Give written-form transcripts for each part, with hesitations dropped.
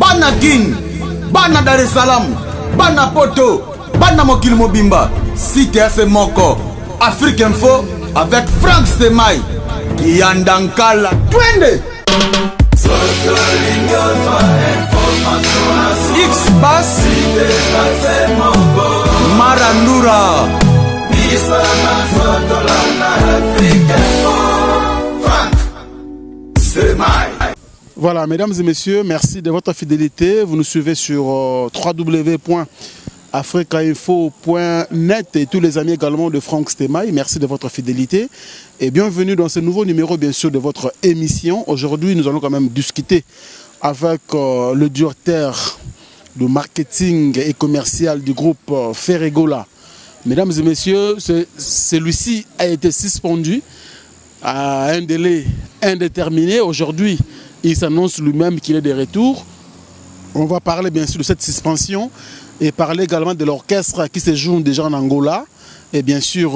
bana King, bana Dar es Salaam, bana Poto, bana Mokili Mobimba, Cité Moko, Afrique Info avec Frank Stemai, Kiandankala, Twende. X-Bass, Marandura. Voilà, mesdames et messieurs, merci de votre fidélité. Vous nous suivez sur www.africainfo.net et tous les amis également de Frank Stemai. Merci de votre fidélité et bienvenue dans ce nouveau numéro, bien sûr, de votre émission. Aujourd'hui, nous allons quand même discuter avec le directeur de marketing et commercial du groupe Ferregola. Mesdames et messieurs, celui-ci a été suspendu à un délai indéterminé. Aujourd'hui, il s'annonce lui-même qu'il est de retour. On va parler bien sûr de cette suspension et parler également de l'orchestre qui se joue déjà en Angola. Et bien sûr,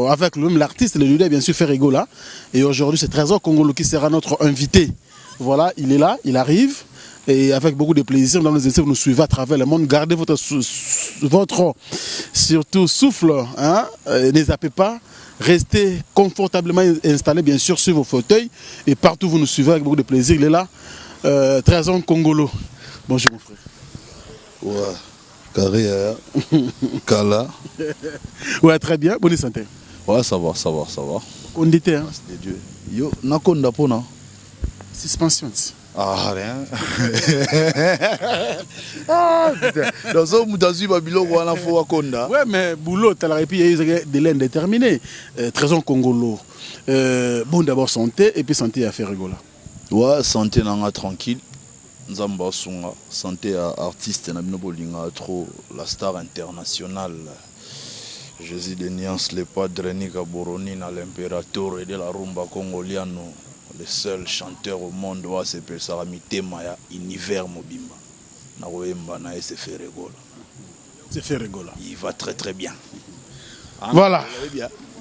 avec lui-même l'artiste, le leader, bien sûr, Ferregola. Et aujourd'hui, c'est Trésor Kongolo qui sera notre invité. Voilà, il est là, il arrive. Et avec beaucoup de plaisir, mesdames et messieurs, vous nous suivez à travers le monde. Gardez votre surtout souffle. Hein? Ne zappez pas. Restez confortablement installés, bien sûr, sur vos fauteuils. Et partout, vous nous suivez avec beaucoup de plaisir. Il est là. Trésor Kongolo. Bonjour, mon frère. Ouais. Carré, Kala. Ouais, très bien. Bonne santé. Ouais, ça va. On dit, hein? C'est Dieu. Yo, nakonda pona. Suspension. Ah, rien. Ah, putain. Dans un moutazu, Babylon, on a fait Konda. Ouais, mais boulot, tu as il y a eu des délais indéterminés. Trésor Kongolo. Bon, d'abord santé, et puis santé à Ferregola. Ouais, santé nanga tranquille. Nzamba Sunga. Santé à artiste, Nabino Bolinga, trop la star internationale. Jésus de Niance, le padre Nika Boroni, l'impérateur et de la rumba congoliano. Le seul chanteur au monde où c'est pour ça Maya univers mobimba. Naroemba na c'est Ferregola. C'est Ferregola. Il va très très bien. Voilà.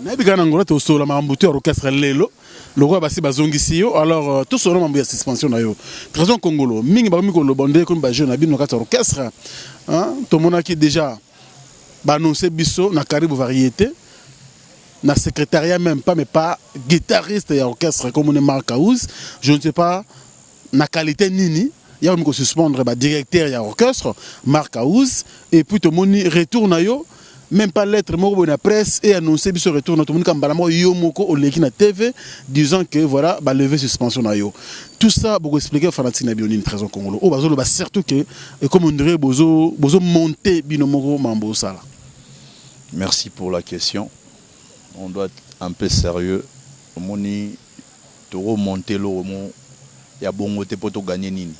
Nabiga Nangola to solo mambuteur orchestre lelo. Le roi basi bazongisi yo alors tout solo mambu ya suspension na yo. Trésor Kongolo mingi ba mikolo bondé comme ba jeune abino ka orchestre. Hein? To monaki déjà ba annoncer biso na Caribou variété. Na secrétariat même pas, mais pas guitariste et orchestre comme on est Marc House. Je ne sais pas, na qualité nini, il y a un suspendre directeur et orchestre, Marc House, et puis tout le monde retourne à yo, même pas lettre, mot de la presse, et annoncer ce retour, tout le monde comme balamo yomoko au leki na TV, disant que voilà, bah lever suspension na yo. Tout ça, pour expliquer, fanatique na bionine Trésor Kongolo. Oh, bah surtout que, comme on dirait, bozo monter binomoko mambo sala. Merci pour la question. On doit être un peu sérieux. Moni, tu remonter l'eau, il y a bon côté pour gagner nini.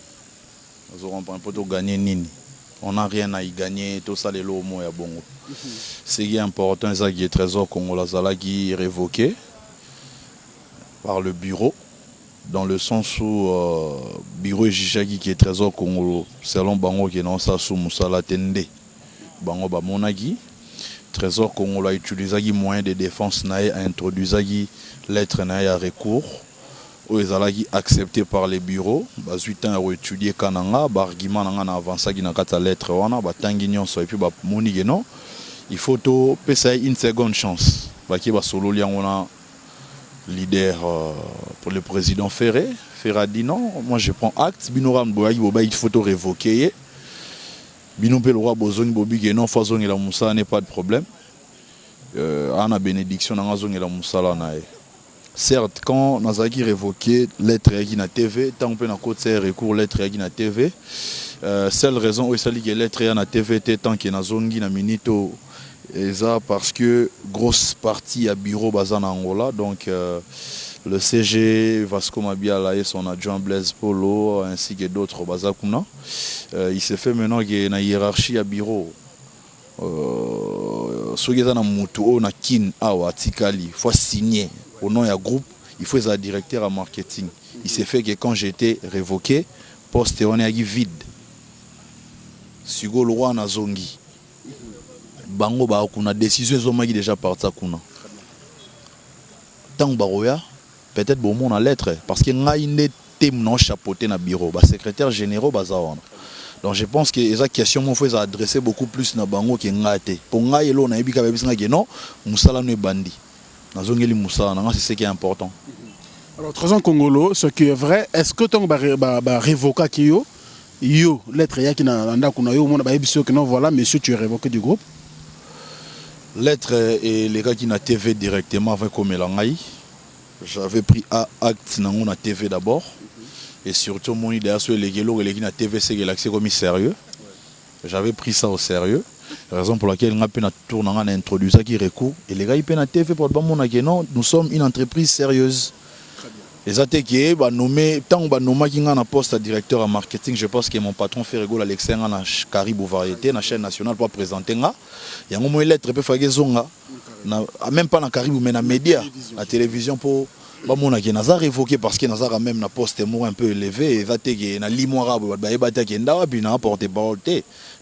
Pour gagner nini. On n'a rien à y gagner, tout ça les lots, il y a bon. Ce qui est important, c'est que le Trésor Congolais qui est révoqué par le bureau, dans le sens où le bureau Jijagi qui est Trésor Congolais, selon Bango qui est dans sa sous Moussala Tende, Bango Bamonagi. Trésor Congolais a utilisé les moyens de défense, a introduit lettre à recours, où ils ont accepté par les bureaux. 8 ans à étudier Kananga, argument a avancé dans la lettre, et puis il faut payer une seconde chance. Solo leader pour le président Ferré. Ferré a dit non, moi je prends acte, il faut révoquer. Binopé le roi Bozoni Bobi non façon la Moussa n'est pas de problème. Ana bénédiction dans zone la Moussa là nae. Certes quand Nazaki révoqué lettre qui na TV, tant on peut na côté recours lettre qui na TV. Seule raison où ça li que lettre na TV tant que na zone qui na minito ça parce que grosse partie à bureau bazana Angola donc le CG Vasco Mabiala et son adjoint Blaise Polo ainsi que d'autres Bazakuna. Il s'est fait maintenant qu'il y a une hiérarchie à bureau. Ce qui est dans Moutou, na kin awa tikali, il faut signer au nom du groupe, il faut être directeur à marketing. Il s'est fait que quand j'étais révoqué, poste on est vide. Sugo le roi na zongi. Bango ba kuna décision zoma qui déjà parti kuna. Tant baroya peut-être bon mon à lettre parce que nga ine thème non chapeauté na bureau ba secrétaire généraux bazawana. Donc je pense que esa question mon faut adresser beaucoup plus na bango ke ngate pour ngai elo na ebika babisa ngaki non musala no bandi nazongeli musala na c'est ce qui est important. Alors Trésor Congolo, ce qui est vrai, est-ce que ton révoca qui yo lettre ya qui na nda kuna yo mona ba ebiso que non voilà monsieur tu es révoqué du groupe. Lettre et les gars qui na TV directement avec comme Elangai. J'avais pris acte dans la TV d'abord. Et surtout, mon idée, c'est que les na TV, c'est l'accès comme sérieux. J'avais pris ça au sérieux. Raison pour laquelle on a tourné, on a introduit ça qui recours. Et les gars, ils payent la TV pour dire non, nous sommes une entreprise sérieuse. Et ça, c'est que nommé, tant que nommé qui a un poste de directeur en marketing, je pense que mon patron fait rigoler Alexis dans la Caribou Variété, dans la chaîne nationale pour présenter. Il y a un moment où il lettre peut faire même pas dans Caribou, mais dans les médias, la télévision pour. Mon a révoqué parce que Nazar a même un poste un peu élevé. Il a été na limoira, il a été na porté parole.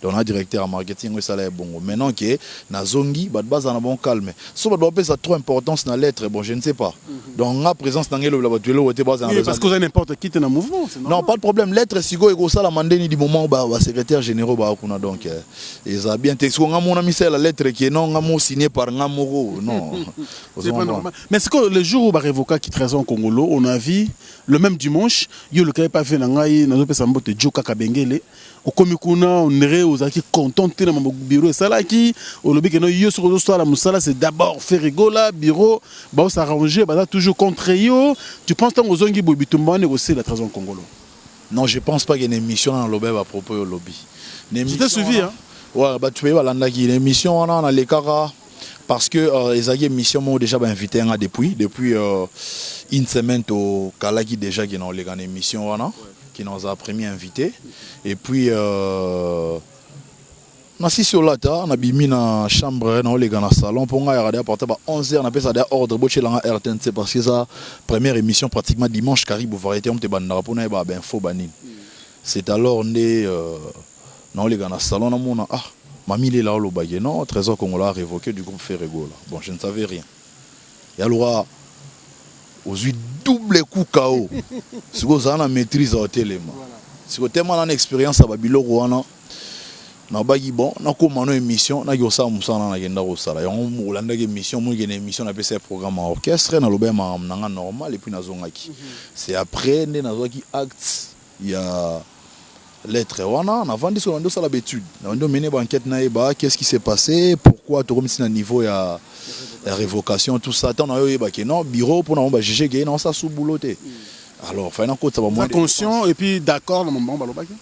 Donc on a directeur en marketing, ça est bon. Maintenant que Nazongi, base en bon calme. Si on doit ça trop importance dans la lettre, bon je ne sais pas. Donc on a présence dans le parce que vous avez n'importe qui dans le mouvement. Non, pas de problème. Lettre sigo et ça la mandeni du moment où secrétaire général kuna donc ils a bien texte. On a mon ami c'est la lettre qui est non on signé par Ngamoro. Non. C'est pas normal. Mais c'est que le jour où on révoquer qui Trésor Congolo, on a vu le même dimanche, yo le cas pas fait nangai na zo pesa mbote Joka Kabengele. Au komikuna on irait aux aki contenté dans mon bureau et ça là qui au lobby que no yo sur le soir la musala c'est d'abord faire rigola bureau ba s'arranger ba toujours contre yo. Tu penses tant aux ongi bobitumba négocier la Trésor Congolo? Non, je pense pas qu'il y ait une émission dans le lobby à propos au lobby. C'était suivi hein. Ouais, bah tu vois là une émission on a les cara parce que les aguets mission m'ont déjà invité depuis une semaine au Kalaki déjà qui dans les grandes émissions qui nous a premier invité et puis on a si sur la table on a bimi dans chambre dans les grands salon pour nga regarder à partir de 11h on appelle ça des ordre boché là RTNC parce que ça première émission pratiquement dimanche Caribou Variété on te bandara pour na ba info banine. C'est alors on est dans les grands salon on a ah Mami il est là au bagé non Trésor Congolo a révoqué du groupe Ferrego là. Bon je ne savais rien. Et alors aux double coup KO. Si vous avez une maîtrise au téléma. Si vous avez une expérience à Babylone wana na bagi bon na ko mano émission na yo sa musana na genda ko sala. On landa émission mo gene émission na PC programme en orchestre na lobe ma nanga normal et puis na zongaki. C'est après né na zoki acte il y a lettre wana on a vendu sur l'habitude on a mené enquête na eba qu'est-ce qui s'est passé pourquoi tu remis na niveau ya révocation tout ça tant on a eba que non bureau pour on va juger que non ça sous bouloté alors enfin na côté ça va moins conscient et puis d'accord dans mon bon balobaki.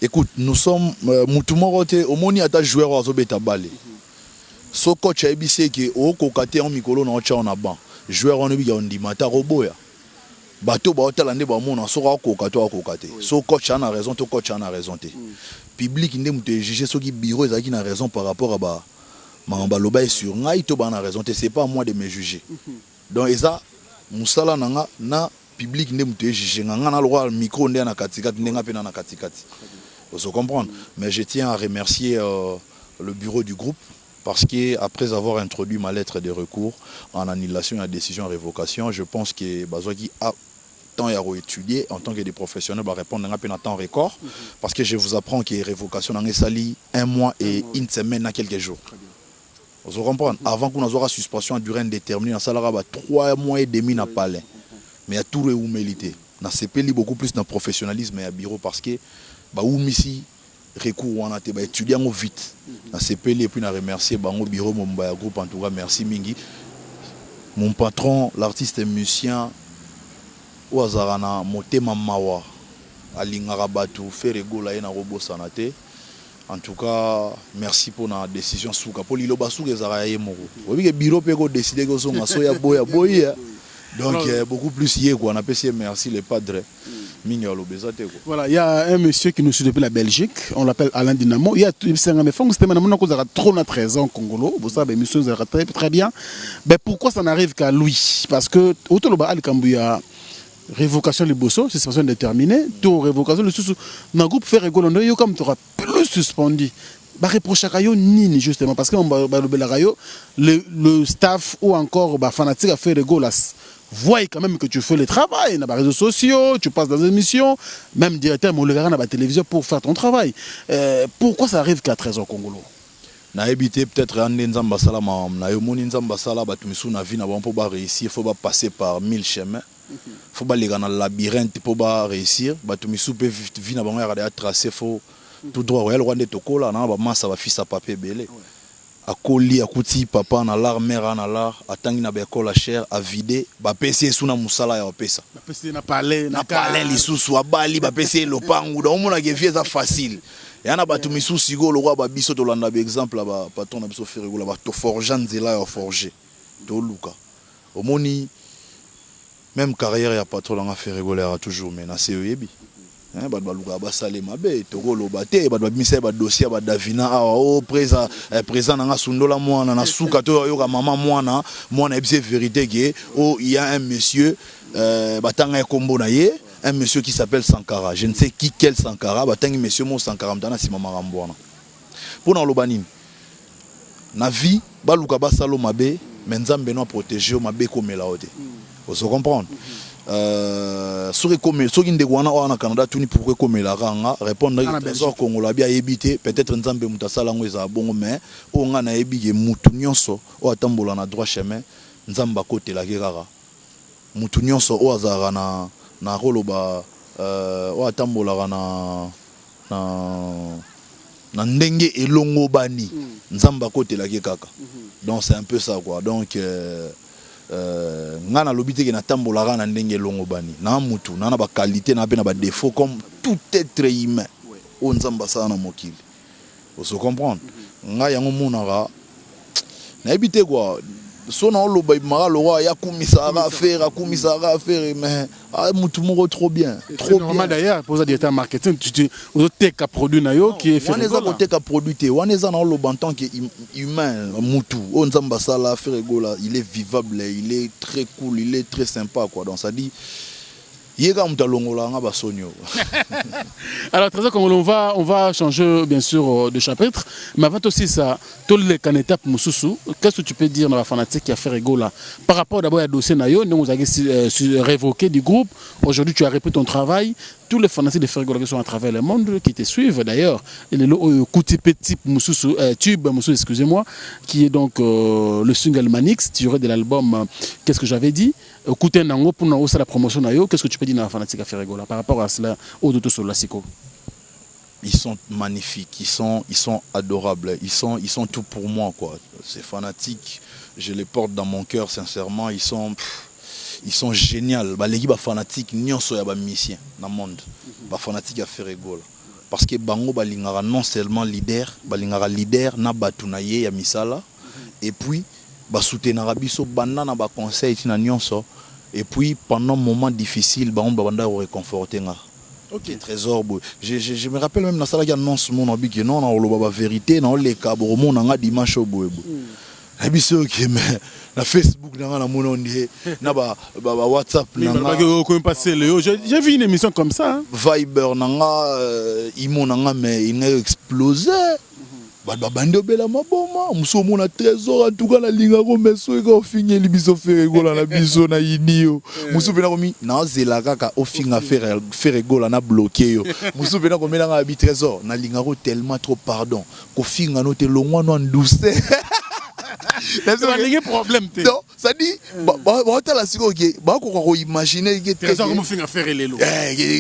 Écoute nous sommes mutumorote au moni ata joueur wa zobeta balé so coach abc que o kokate en mikolo na ocha on a ban joueur on bi ya ndimata roboya bateau ba hotel ande ba mona so ka kokate so coach a raison to coach a raison te public ndé muté juger so ki bureau ezaki na raison par rapport à ba mamba loba sur ngai to ba na raison te c'est pas à moi de me juger donc eza musala nanga na public ndé muté juger nga na le micro ndé na katikati ndé nga pe na katikati vous comprendre mais je tiens à remercier le bureau du groupe parce que après avoir introduit ma lettre de recours en annulation et en décision en révocation, je pense que Bazouaki a temps à étudier en tant que des professionnels va répondre en temps record parce que je vous apprends que révocation dans sali 1 mois et une semaine à quelques jours. Vous comprenez avant qu'on ait suspension à durée indéterminée dans salaire 3 mois et demi n'a pas l'air. Mais il y a tout le humilité. Dans CP beaucoup plus dans professionnalisme et à bureau parce que bah ici recours on a été étudiant vite na CPL et puis na remercier bango bureau mon groupe en tout cas merci mingi mon patron l'artiste et musicien Ouazarana motema mawa alingara batu Ferrego la na robo sanate en tout cas merci pour la décision souka pour lilo basu ezara ye moko obi ke bureau pe ko décider ko songa so ya boya donc beaucoup plus hier quoi on appelle merci les padres. Voilà, il y a un monsieur qui nous suit depuis la Belgique, on l'appelle Alain Dynamo. Il y a trop de Trésor Congolo, vous savez, monsieur, vous avez très bien. Mais pourquoi ça n'arrive qu'à lui? Parce que, autant il y a révocation de Bosso, c'est suspension déterminée, tout révocation, le groupe fait rigoler, il y a comme plus suspendu. Bah reprocher à nini justement parce que le staff ou encore bah fanatique a fait rigoler voient quand même que tu fais le travail, dans les réseaux sociaux, tu passes dans des émissions, même directeur, mais on le regarde dans la télévision pour faire ton travail. Pourquoi ça arrive qu'à 13 ans Congolo? Na évité peut-être un nzamba sala na yo moni nzamba sala ba tumisu na vie na bon pour ba réussir, faut pas passer par 1000 chemins. Faut pas aller dans le labyrinthe pour ba réussir, ba tumisu peut vie na bon ya tracé faut tout droit royal rwande tokola na ba massa ba fils à papier belé. Akoli akuti papa na lar mère na lar atangi na ba école cher a vider ba PC suna musala ya pesa. Ba PC na parler lisusu abali ba PC lopangu da omona ke vie ça facile. Yana batu misusi go lo roi ba biso to landa ba exemple ba patron na biso ferego la ba to forger nzela ya forger to luka omoni même carrière ya patron nga ferego la toujours mais na CEB hein ba luka ba sale mabe to go lo bate ba misa ba dossier ba davina o présent nga sundola mwana na suka to yo ka mama mwana ebise vérité que il y a un monsieur batanga kombo na ye. Un monsieur qui s'appelle Sankara. Je ne sais qui, quel Sankara. Batangi monsieur mon Sankara. M'tana si maman ramboana. Pour dans l'obanine. Na vie, baluka basalo mabe, menzambe no protéger mabe comme la ote. Vous comprenez? Sur comme sur inde wana au Canada tuni pourquoi comme la ranga répondre trésor Congo bien éviter peut-être nzambe mutasala ngweza bongo mais o nga na ebige mutu nyonso o atambola na droit chemin nzamba côté la gerara. Mutu nyonso o azara na roloba o atambolaka na ndenge elongo bani nzamba kotelaki kaka donc c'est un peu ça quoi donc ngana lobité ke na tambolaka na ndenge elongo bani na mutu na ba qualité na pe na ba défaut comme tout être humain o nzamba ça na mokili vous se comprendre nga yango monaka na ebité quoi son on le baïmara le roi ya kumisa à faire mais mutu moko trop bien trop normal d'ailleurs pour ça directeur marketing tu aux teka produit na yo qui est fait on les a teka produit te on les a dans le bantan qui humain mutu on nzamba sala faire gola il est vivable il est très cool il est très sympa quoi donc ça dit alors très bien, on va changer bien sûr de chapitre mais avant aussi ça tous les candidats Moussoussou qu'est-ce que tu peux dire dans la fanatique qui a fait rigola par rapport d'abord à dossier Nayo nous vous avez révoqué du groupe aujourd'hui tu as répété ton travail tous les fanatiques de Ferrigola qui sont à travers le monde qui te suivent d'ailleurs et le Kouti Petit Moussoussou Tube Moussou excusez-moi qui est donc le single Manix tiré de l'album qu'est-ce que j'avais dit écoutez Nango pour nous la promotion Nayo qu'est-ce que tu peux dire dans la fanatique à Ferrigola par rapport à cela au Doto sur la Siko? Ils sont magnifiques, ils sont adorables, ils sont tout pour moi quoi. Ces fanatiques, je les porte dans mon cœur sincèrement, ils sont géniaux. Les fanatiques nyonso ya ba musicien dans le monde. Ba fanatiques à Ferrigola parce que bango balingara non seulement leader na batu na ye ya misala et puis ba soutenir biso banda na ba conseil tina nyonso et puis pendant moment difficile bango banda réconforter nga. Ok. Trésor je me rappelle même na sala qui annonce mon abi que non na loba ba vérité na le kabro mon nga dimanche au boebo. Abiso que mais na Facebook na mon na ba WhatsApp na nga passer le j'ai vu une émission comme ça Viber na nga imo na nga mais il a explosé ba bande bela maboma muso mona trésor en tout cas na linga ko meso ko finye libiso Ferrigola na biso na yinio muso bena ko mi na zela kaka o finga Ferrigola na bloqué yo muso bena ko mena nga bi trésor na linga ko tellement trop pardon ko finga no te longwa no nduse c'est un problème non ça dit ba ta la siko ke ba ko imaginer que trésor comme finga faire lelo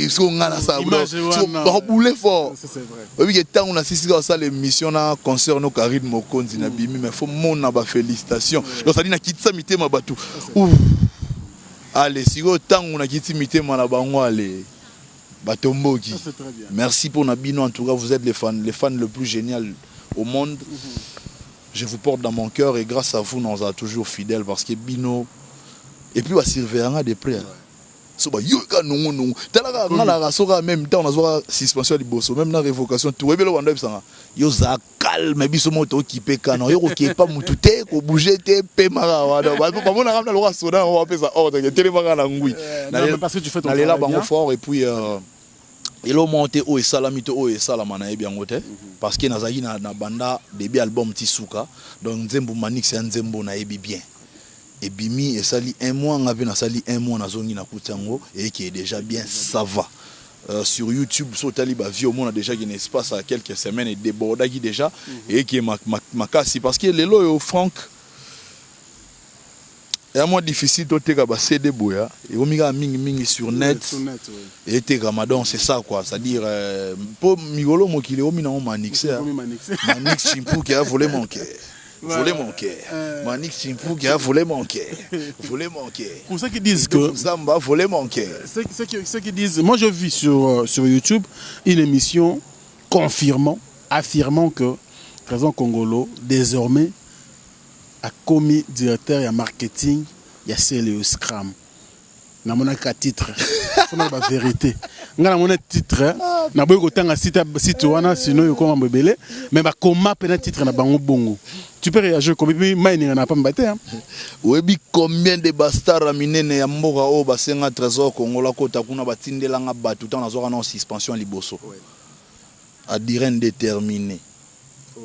so ngala ça ba boule fort c'est vrai oui que tant on a assisté à ça l'émission na concert no Karine Mokonzi na bimi mais faut mon na ba félicitations donc ça dit na kitsa mitema batu allez siko tant on a kitsa mitema na bango allez batomboki merci pour Nabino en tout cas vous êtes les fans le plus génial au monde. Je vous porte dans mon cœur et grâce à vous, nous sommes toujours fidèles parce que Bino et puis on va surveiller des prêts. So ba yo ka non non tala nga la rasoka même temps on a soit suspension de bosso même na révocation tout rebelo wanda bisanga yo za calme biso moto occupé kana yo ko pas mutu te ko bouger te pe mara wanda ba mona ramna lo rasoda on va faire ça ordre tele mara na ngui parce que tu fais ton travail là bango fort et puis et là monter au et salamito au et salamana et bien ngote parce que nazaki na banda début album Tisuka donc Nzembo Manix c'est Nzembo na ebi bien et bimi et sali un mois on avait na sali un mois na zongi na kutango et qui est déjà bien ça va. Sur YouTube, sur Taliba vie au monde a déjà un espace à quelques semaines et débordé qui déjà et qui est ma casse parce que les lots Franck et à moi difficile de te cabasser des boya et au milieu ming sur net et te Ramadan c'est ça quoi, c'est-à-dire pour migolo mo qui le au mina on manix manix chimpou qui a volé mon cœur. Voler mon cœur. Manik Simpou qui a volé mon cœur. Voler mon cœur. Pour ceux qui disent que Zamba volé mon cœur. Ceux qui disent, moi je vis sur YouTube une émission affirmant que Trésor Congolo désormais a commis directeur et marketing, il y a CLE Scram. Na mona ka titre c'est la vérité ngala mona titre na boy ko tanga site wana sino yoko mambebele mais ba koma pena titre na bango bongo tu peux réagir comme mining na pas mbaté hein webi combien de bastards minene ya mboka o basenga Trésor Congolo kota kuna batindela nga batu tant nazoka na suspension liboso à dire indéterminé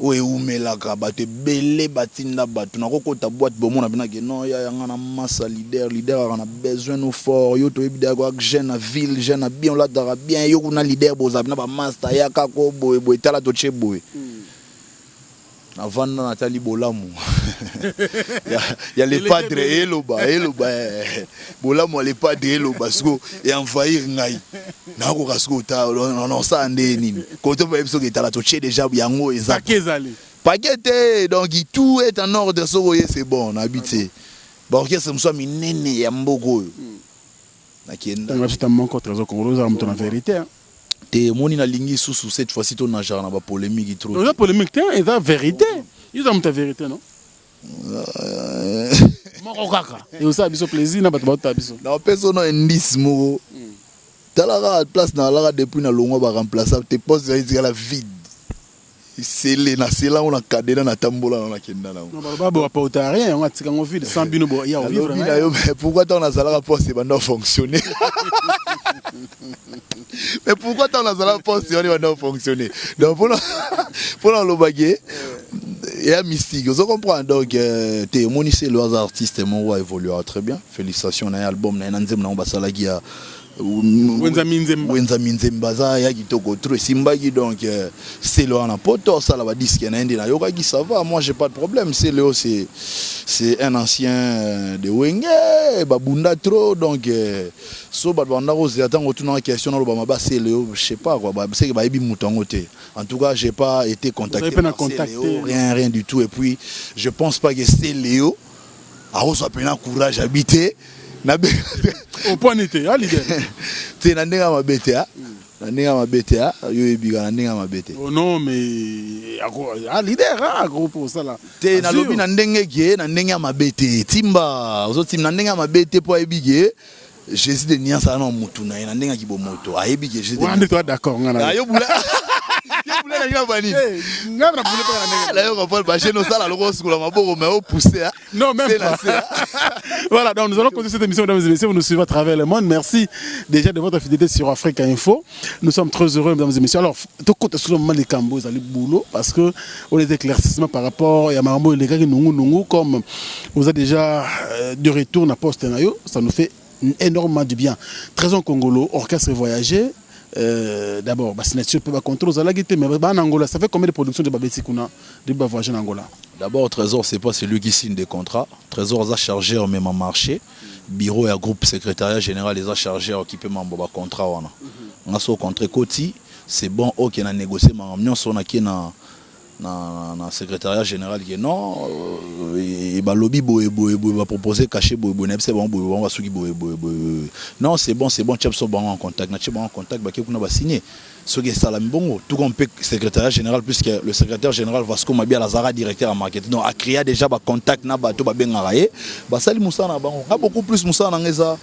oui ou melaka bato belé batinda bato na kokota boîte bomona bina ke non ya ngana massa leader a besoin nous fort yo to ebida ko jeune ville jeune bien la dara bien yo kuna leader boza bina ba master ya kako boy tala to cheboy avant Nathalie Bolamu il y a les padres eloba Bolamu les padres eloba sko et envahir ngai na ko kasko ta non ça ande nini ko to ba biso ke tala to che déjà yango ezaki paquet donc tout est en ordre so c'est bon habité ba orchestre mso minene ya mboko na kienda on va justement contre Trésor Congolo za mto na vérité te moni na lingi sous cette fois-ci ton nageur na ba polémique trop. La polémique et la vérité. Ils ont ta vérité non? Mon kaka. Et aussi biso plaisir na bato biso. Na personne indice mo. Talara place na la depuis na longo ba remplacer te pose la vide. C'est là on a cadena na tambola na kenda na. Non ba ba pas rien on a tika ngo vide sans bino bo ya vivre. Mais pourquoi ton na sala poste ba non fonctionner? Mais pourquoi ton na sala poste ba non fonctionner? Donc pour le baguer et un mystique, vous comprenez donc témoigner c'est le artiste mon évolue très bien. Félicitations à l'album na nzem na basala gia Wenza Minzemba ya kitoko trop simbagi donc c'est le en poto ça la disque na indi na yoka qui ça va moi j'ai pas de problème c'est le c'est un ancien de Wenge babunda trop donc so ba banda rose attend tout na question na ba c'est le je sais pas quoi c'est que ba ibi mutongo te en tout cas j'ai pas été contacté rien du tout et puis je pense pas que c'est Léo a reçu un courage habité au point n'était à leader tu na ndenga mabete yo ebiga na ndenga mabete oh non mais à leader hein gros pour ça là te na lobi na ndenge ke na ndenga mabete timba ozo tim na ndenga mabete po ebige Jésus de nia ça na mutu na ndenga kibomoto a ebige Jésus on est toi d'accord ngana yo bula na ndenga bani ngana bula pas na ndenga yo ko ba chez nous ça la logo sukula maboko mais au pousser non même pas voilà donc nous allons continuer cette émission mesdames et messieurs vous nous suivez à travers le monde merci déjà de votre fidélité sur Africa Info nous sommes très heureux mesdames et messieurs alors tout côté sur le moment les cambos allez boulot parce que on les éclaircissements par rapport à Marambo les gars qui nous comme vous êtes déjà de retour à poste nayo ça nous fait énormément du bien Trésor Congolo orchestre voyager d'abord la signature peut pas contrôler la guitare mais en Angola ça fait combien de productions de Babeti Kuna de voyager en Angola. D'abord Trésor c'est pas celui qui signe des contrats Trésor a chargé même en marché bureau et groupe secrétariat général les a chargé qui peut m'envoyer contrat on a son contrat côté c'est bon OK on a négocié mais on a qui na secrétariat général qui non et ba lobby va proposer cacher c'est bon on va souki non c'est bon chef so bon en contact na chef bon en contact ba kuna ba signer ce qui est ça la bongo tout comme secrétariat général puisque le secrétaire général Vasco Mabia Lazara directeur en marketing donc a créé déjà ba contact na ba to ba bengaraye ba sali musana bango a beaucoup plus musana ngeza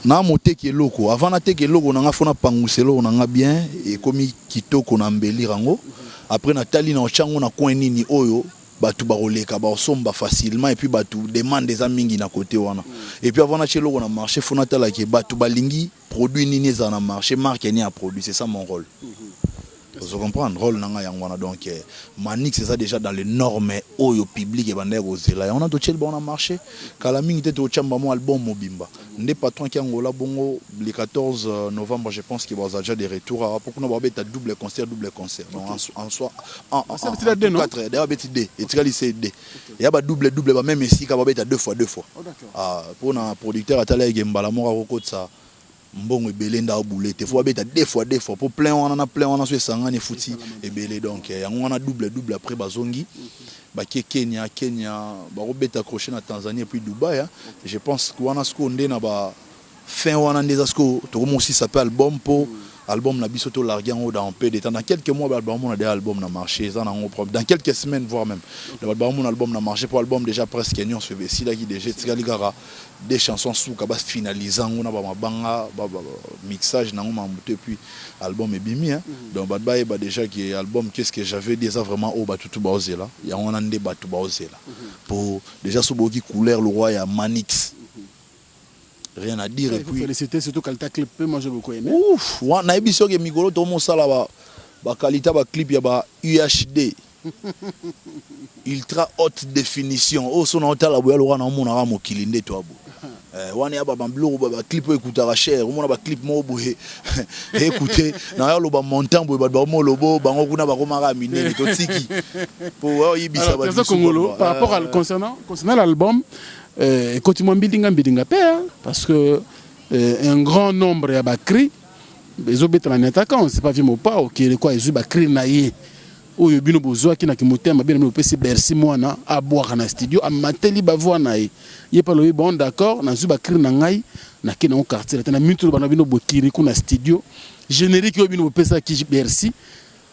na moteki loko avant na teki loko na nga fona panguselo na nga bien et komi kitoko na mbeli rango après Nathalie na ochango na coin nini oyo batu baroleka ba somba facilement et puis batu demande des amingi na côté wana et puis avant na chelo na marché fona tala ke batu balingi produit nini za na marché marque ni a produit c'est ça mon rôle. Vous comprenez, rôle nanga yangwana donc Manix c'est ça déjà dans les normes au public et bander aux là on a tout le bon a marché Kalaming était au chamba mon album Mobimba ndé patron qui angola bongo le 14 novembre je pense qu'il va déjà des retours pour qu'on a double concert donc en soi en 4 d'ailleurs beti D et tu c'est D il y a double même ici ka ba deux fois pour un producteur atala ngembala mo roko ça mbongo ebele nda boulé te faut beta deux fois pour plein on en a plein on a so sangane fouti ebele donc yango on a double après bazongi ba Kenya ba robeta accroché na Tanzanie et puis Dubaï je pense que on a ce qu'on na ba fin on a des asko to comme aussi ça peut album pour album na biso to largué en haut dans peu de temps dans quelques mois album on a des albums na marché ça dans quelques semaines voire même mon album na marché pour album déjà presque on se fait si là qui déjà tikaligara des chansons sous ka ba finalisant on a ba mabanga mixage na ngoma muté puis album est bimi donc ba déjà qui album qu'est-ce que j'avais dit ça vraiment au batutu ba osé là il y a on a des batu ba osé là pour déjà sous boki couleur le roi ya Manix. Rien à dire. Et puis féliciter surtout Kalita clip, moi j'ai beaucoup aimé. Ouf, on a émission que Migolo tout mon sala ba Kalita ba clip ya ba UHD. Ultra haute définition. Oh son hôtel la boya lora na mona ra mokilinde to abo. Wana ya ba bamblo ba clip écoutera cher, on a ba clip mo boye. Écoutez, na ya lo ba montant boye ba mo lobo bango kuna ba komara minene to tsiki. Pour yibisa ba. Par rapport à concernant l'album et continuons bidinga père parce que un grand nombre ya bakri les obéta en attaquant c'est pas vimo pas OK les quoi ils bakri naie oyo bino bozwa ki na kimotema bien me pesi bercy mwana a boire na studio a mateli ba voix naie ye pas le bon d'accord na zu bakri na ngai na kina au quartier na minute bana bino bokiri kuna studio générique yo bino pesa ki bercy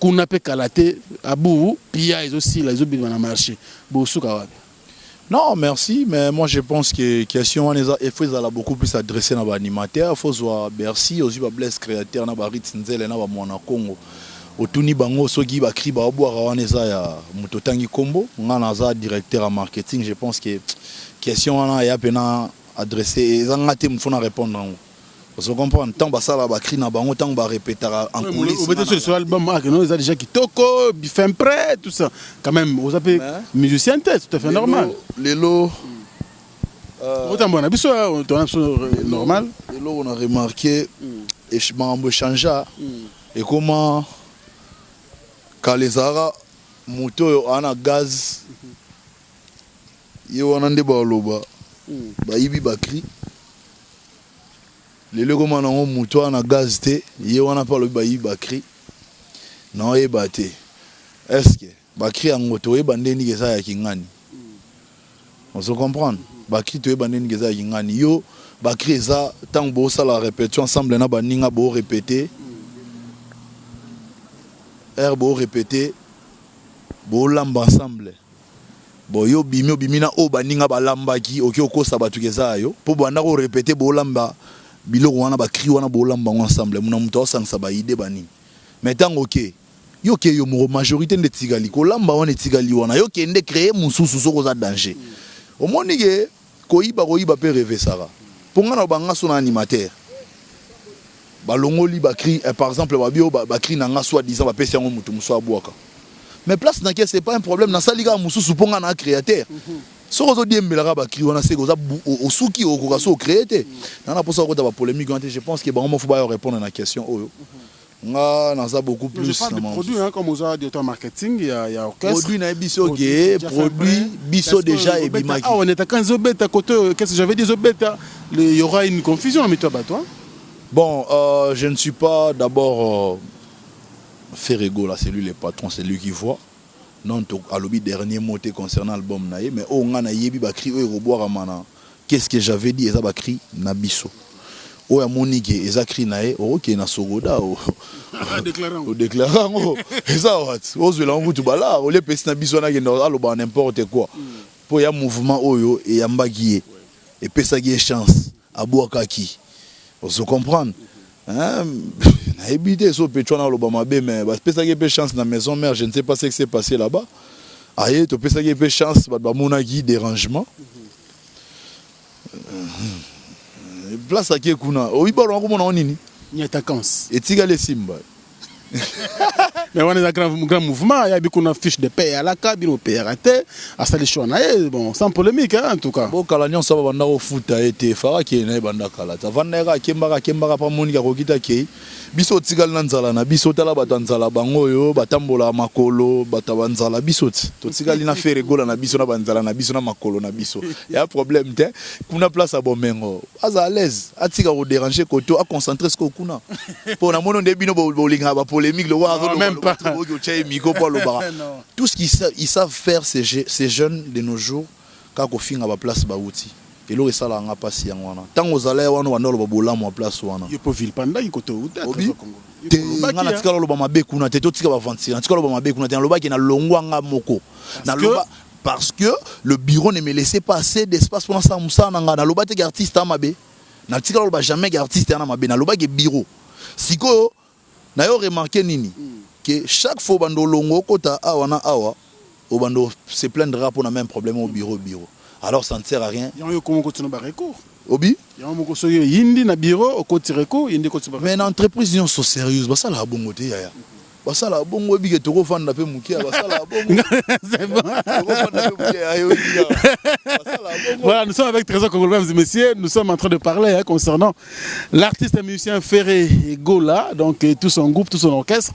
kuna pe kalate abu pia ils aussi les obéta na marché bosuka wapi. Non, merci, mais moi je pense que question il faut beaucoup plus adresser à l'animateur, il faut voir Bercy, aussi Blaise créateur, na Ritz Nzele na Mwana Congo. Otuni bango soki ba kri ba boire waneza ya Mutotangi Kombo, ngana za directeur en marketing, je pense que question wana ya pena adresser et zangate mfona répondre. Vous comprenez tant ça la ba kri na bango tant ba répéter en coulisses. Vous mettez sur ce album là que nous a déjà qui toko, fin prêt tout ça. Quand même, vous avez musicien tête, tout à fait normal. Lelo autant bon abiso normal. Lelo on a remarqué et je m'en changea et comment quand les ara moto ana gaz yo on ande ba loba ba yibi bakri lelo comment on moto ana gaz te yo on a pas le ba yibi bakri non e baté est-ce que bakri en moto e bande ni kesa ya kingani on se comprend bakri to e bande ni kesa ya kingani yo bakri ça tant bo ça la répétition ensemble na baninga bo répéter herbo répéter bo lamba ensemble bo yo bimi na o baninga balamba ki oki okosa batu keza yo po banda ko répéter bo lamba biloko wana ba cri wana bo lamba ensemble muna muto osangisa ba idée bani maintenant OK yo ke yo majorité de tigali ko lamba wana tigali wana yo ke nde créer mususu soko za danger o monike ko iba pe rêver sara ponga na banga sona animateur balongoli bakri par exemple babio bakri nanga soi-disant ba pesi yango mutu muso abwaka mais place na ke c'est pas un problème na saliga mususu ponga na créateur soko zo diembelaka bakri wana c'est ko za osuki okoka so créateur na posa ko ta ba polémique je pense que bango faut ba répondre na question oyo nga na ça beaucoup plus. Je parle de produits comme aux directeur marketing il y a orchestre produit na biso ke produit biso déjà et bimaki on est à 15 obeta côté qu'est-ce que j'avais dit obeta il y aura une confusion mais toi bon je ne suis pas d'abord Ferrego là c'est lui le patron c'est lui qui voit non à l'obi dernier mot concernant l'album naé mais oh nga na yebi bakri o roboira mana qu'est-ce que j'avais dit eza bakri na biso o ya monike eza kri naé OK na sogoda o déclarant eza what ozela ngutu bala o le pesi na biso na kendo aloba n'importe quoi po ya mouvement oyo et ya mbaki et pesa qui chance abouakaki on se comprendre hein na habité so petro na loba mabe mais ba pesa qui chance na maison mère je ne sais pas ce qui s'est passé là-bas aye to pesa qui chance ba monaki dérangement place à qui kuna o ibalo ngomona nini ni attaquance etika les simba Mais on est un grand mouvement, il y a beaucoup de fiches de paix à la CAB, il y a paix à rater, à Salishon, bon, sans polémique, hein, en tout cas. Bon, Kalanion, ça va venir au foot, a été Fara qui est né, Banda Kalata. Vanera, Kembara, pas Monika Rokita Kei. Biso Tigal Nanzala, Biso Talabatanzala, Bangoyo, Batambola, Makolo, Batabanzala, Biso. Totigal n'a fait rigoler, Nabiso, Nabanzala, Nabiso, Makolo, Nabiso. Il y a un problème, qu'on a place à Bomengo. À l'aise, à Tiga au déranger, Koto, à concentrer ce qu'on a. Pour la mono de Bino Bowling, à polémique, le War, même pas. Tout ce qu'ils savent faire, ces jeunes de nos jours, quand on finit à la place, Baouti. Et là, ça n'a pas si wana. Tant aux allées, on a un boula mo place wana. Il peut vivre pendant il côté où t'es. Ngana tikalo lo bama beku na teto tika ba vantir. Tikalo bama beku na te loba ki na longwanga moko. Na loba parce que le bureau ne me laissait pas assez d'espace pour ça musa na ngana loba te artiste amabe. Na tikalo ba jamais artiste na mabe na loba ke bureau. Siko na yo remarqué nini que chaque fois bando longo kota awana awa au bando se plaindra pour le même problème au bureau. Alors ça ne sert à rien. Il y a un recours. Obi? Il y a un indi na bureau au côté recours, indi côté. Mais l'entreprise sont sérieuses, bah ça la bonne côté ya. Bah ça la bonne obi que tu refais na pe mukia, bah ça la bonne. C'est bon. Voilà, nous sommes avec Trésor Congolais, mesdames et messieurs. Nous sommes en train de parler concernant l'artiste et musicien Ferré Gola, donc tout son groupe, tout son orchestre,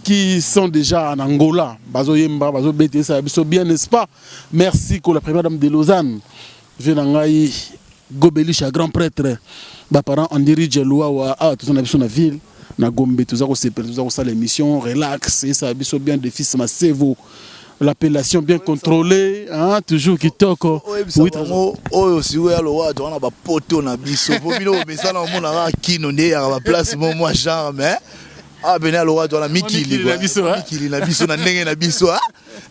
qui sont déjà en Angola. Bazo Yemba, Bazo BT, ça bien, n'est-ce pas? Merci pour la première dame de Lausanne. Venangaï Gobelich, grand prêtre. Mes parents en dirige Loa, tout son habitation dans la ville. Na Gombe, tout ça, l'émission, relax, et ça a bien des fils, ma cerveau. L'appellation bien contrôlée, hein, toujours qui toque. Oui, oh, si vous avez un poteau na biso, mais ça, on a qui nous est à la place, moi, genre, mais. Ah, ben alors, on a Mikili, Mikili, na biso, na nenge na biso,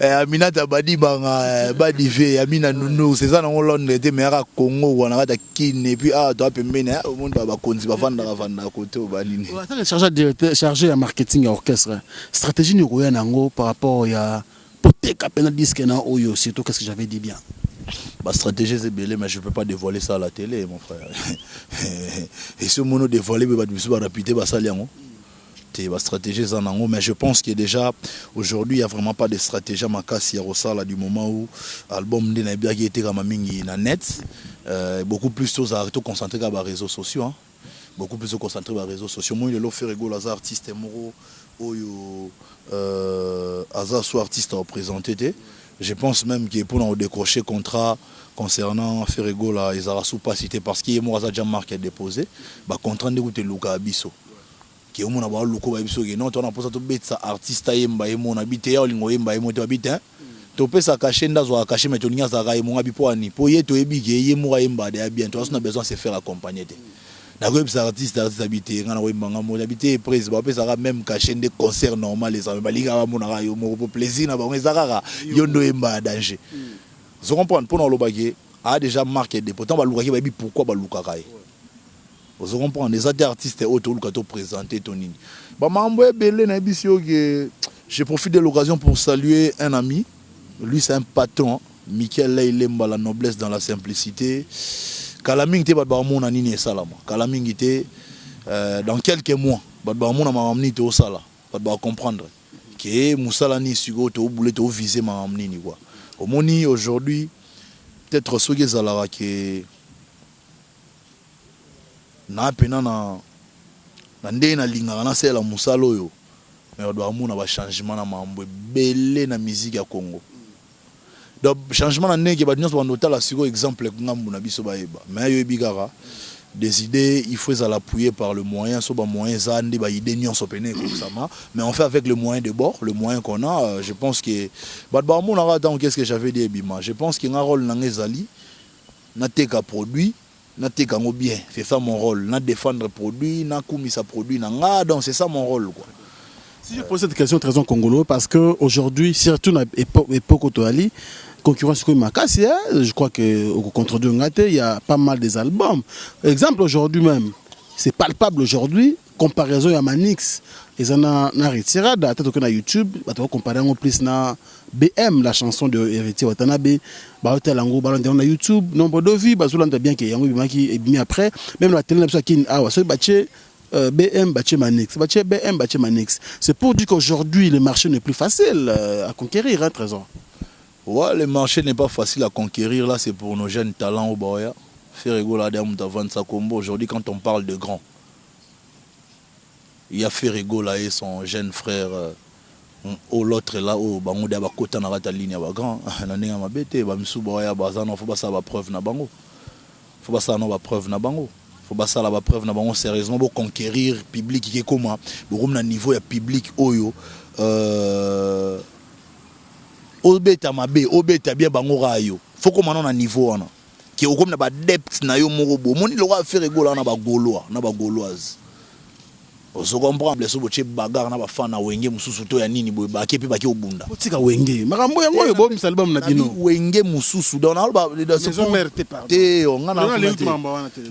Aminata Badi Banga, Badi V, Amina Nounou, c'est ça, on l'a été, mais à Congo, on a été kin, et puis, ah, tu as pu mener au monde, bah, Konzi, bah, Vanda, côté au Banini. Chargé à marketing et orchestre, stratégie nous Nango par rapport à peut-être qu'à peine disque na Oyo, surtout qu'est-ce que j'avais dit bien. Ma stratégie c'est belé, mais je ne peux pas dévoiler ça à la télé, mon frère. Et ce mono dévoilé, bah, je vais répéter, bah, ça, ma stratégie c'est en mais je pense que déjà aujourd'hui il n'y a vraiment pas de stratégie à ma casse là du moment où l'album de Naibia qui était comme na net, beaucoup plus de concentré sur les réseaux sociaux, hein. Beaucoup plus concentré sur les réseaux sociaux. Moi il est là faire rigoler les artistes moro oyo soit artiste à représenter. Je pense même que pour nous décrocher contrat concernant Ferrego là ils aura sous pas cité parce qu'il y a moi déjà marqué déposé bah contrat de goûter Luka Abisso qui au moins avoir Luka Abisso qui non on a posé tout bête ça artiste yemba et mon habité ya lingo yemba et mon habité to pesa cacher ndazo a cacher mais to nya za ga mon habipo ani po ye to ebi ke yemura yemba de bien to on a besoin de se faire accompagner na web artiste habité ngana wemba ngamo habité prise ba pesa même cacher des concerts normal les amis baliga ba monaka yo mo pour plaisir na ba ngezaka yondo yemba danger je comprends pour le bagage a déjà marqué des pourtant ba luka ba bi pourquoi ba luka kai vous comprenez les artistes auto luka to présenter tonini ba mambo ebele na bisio que je profite de l'occasion pour saluer un ami lui c'est un patron Michael Leilemba la noblesse dans la simplicité Kalaming te ba mona nini salama Kalaming te dans quelques mois ba mona ma amni to sala ba comprendre que musala ni sugo to boulé to viser ma amni ni quoi au moni aujourd'hui peut-être ce que zalara que na pena na ndé na linga na sela musalo yo mais ba mona ba changement na mambo belé na musique ya Congo. Donc changement na ndenge ba nyonso ba notala siko exemple ngambu na biso ba eba mais yo bigara des idées il faut l'appuyer par le moyen so ba moyen za ndi ba idée nyonso pene comme ça mais on fait avec le moyen de bord le moyen qu'on a je pense que ba mona attends qu'est-ce que j'avais dit bima je pense qu'il y a un rôle na ngezali na teka produit na teka ngo bien c'est ça mon rôle na défendre produit na kumisa produit na nga donc c'est ça mon rôle quoi. Si je pose cette question très en congolais parce que aujourd'hui surtout à époque Otoali concurrence comme Makassi, je crois que au contre de Ngate, il y a pas mal des albums. Exemple aujourd'hui même, c'est palpable aujourd'hui. Comparaison à Manix, ils en ont retiré. Peut-être qu'on a YouTube, on va comparer en plus na BM, la chanson de Héritier Watanabe. Bah on a YouTube, nombre de vies, bah on bien qu'il y a un qui est bien après. Même la télé qui a BM Baché Manix. BM Baché Manix. C'est pour dire qu'aujourd'hui, le marché n'est plus facile à conquérir, hein, Trésor. Ouais, le marché n'est pas facile à conquérir. Là, c'est pour nos jeunes talents au Boya. Ferrego, là, avant sa combo. Aujourd'hui, quand on parle de grands, il y a Ferrego là et son jeune frère. L'autre là, bango de bakota na rata ligne ba grand. Na ninga mabete, ba misu Boya bazana, faut pas ça ba preuve na bango. Faut pas ça non ba preuve na bango. Faut pas ça la ba preuve na bango sérieusement pour conquérir public qui est comment. Pour na niveau ya public oyo. Obeta mabe, obeta bien bango rayo. Faut que maintenant na niveau ana. Qui est comme na ba depth na yo morobo. Moni lo faire gola na ba gaulois, na ba gauloise. Oso comprendre les sobo che bagarre na ba fan na wenge mususu to ya nini boy ba kepi ba ke obunda. Otika wenge. Makambo yango yo bo misalba na bino. Wenge mususu don na ba maison mère te pardon. Te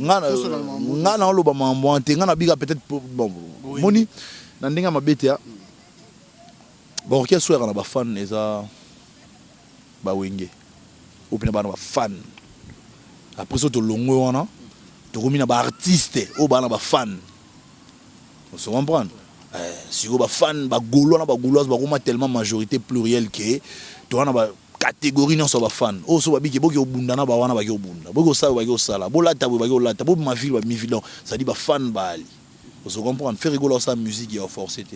ngana lo ba mambo ante ngana biga peut-être bon. Moni na ndinga mabete ya. Bon qui soit na ba fan eza ba wenge. Ou bien ba fan. Après ça to longo wana to komina ba artiste o ba na ba fan. Vous comprenez? Si vous êtes fan, vous êtes tellement majorité plurielle que tu as une catégorie de fan. Oh, so babi ke boki obunda na ba wana ba ke obunda. Boko sa ba ke sala. Bo lata ba ke lata. Bo ma ville ba mi ville. Ça dit ba fan ba ali. Vous comprenez? Faire rigoler sa musique est forcé.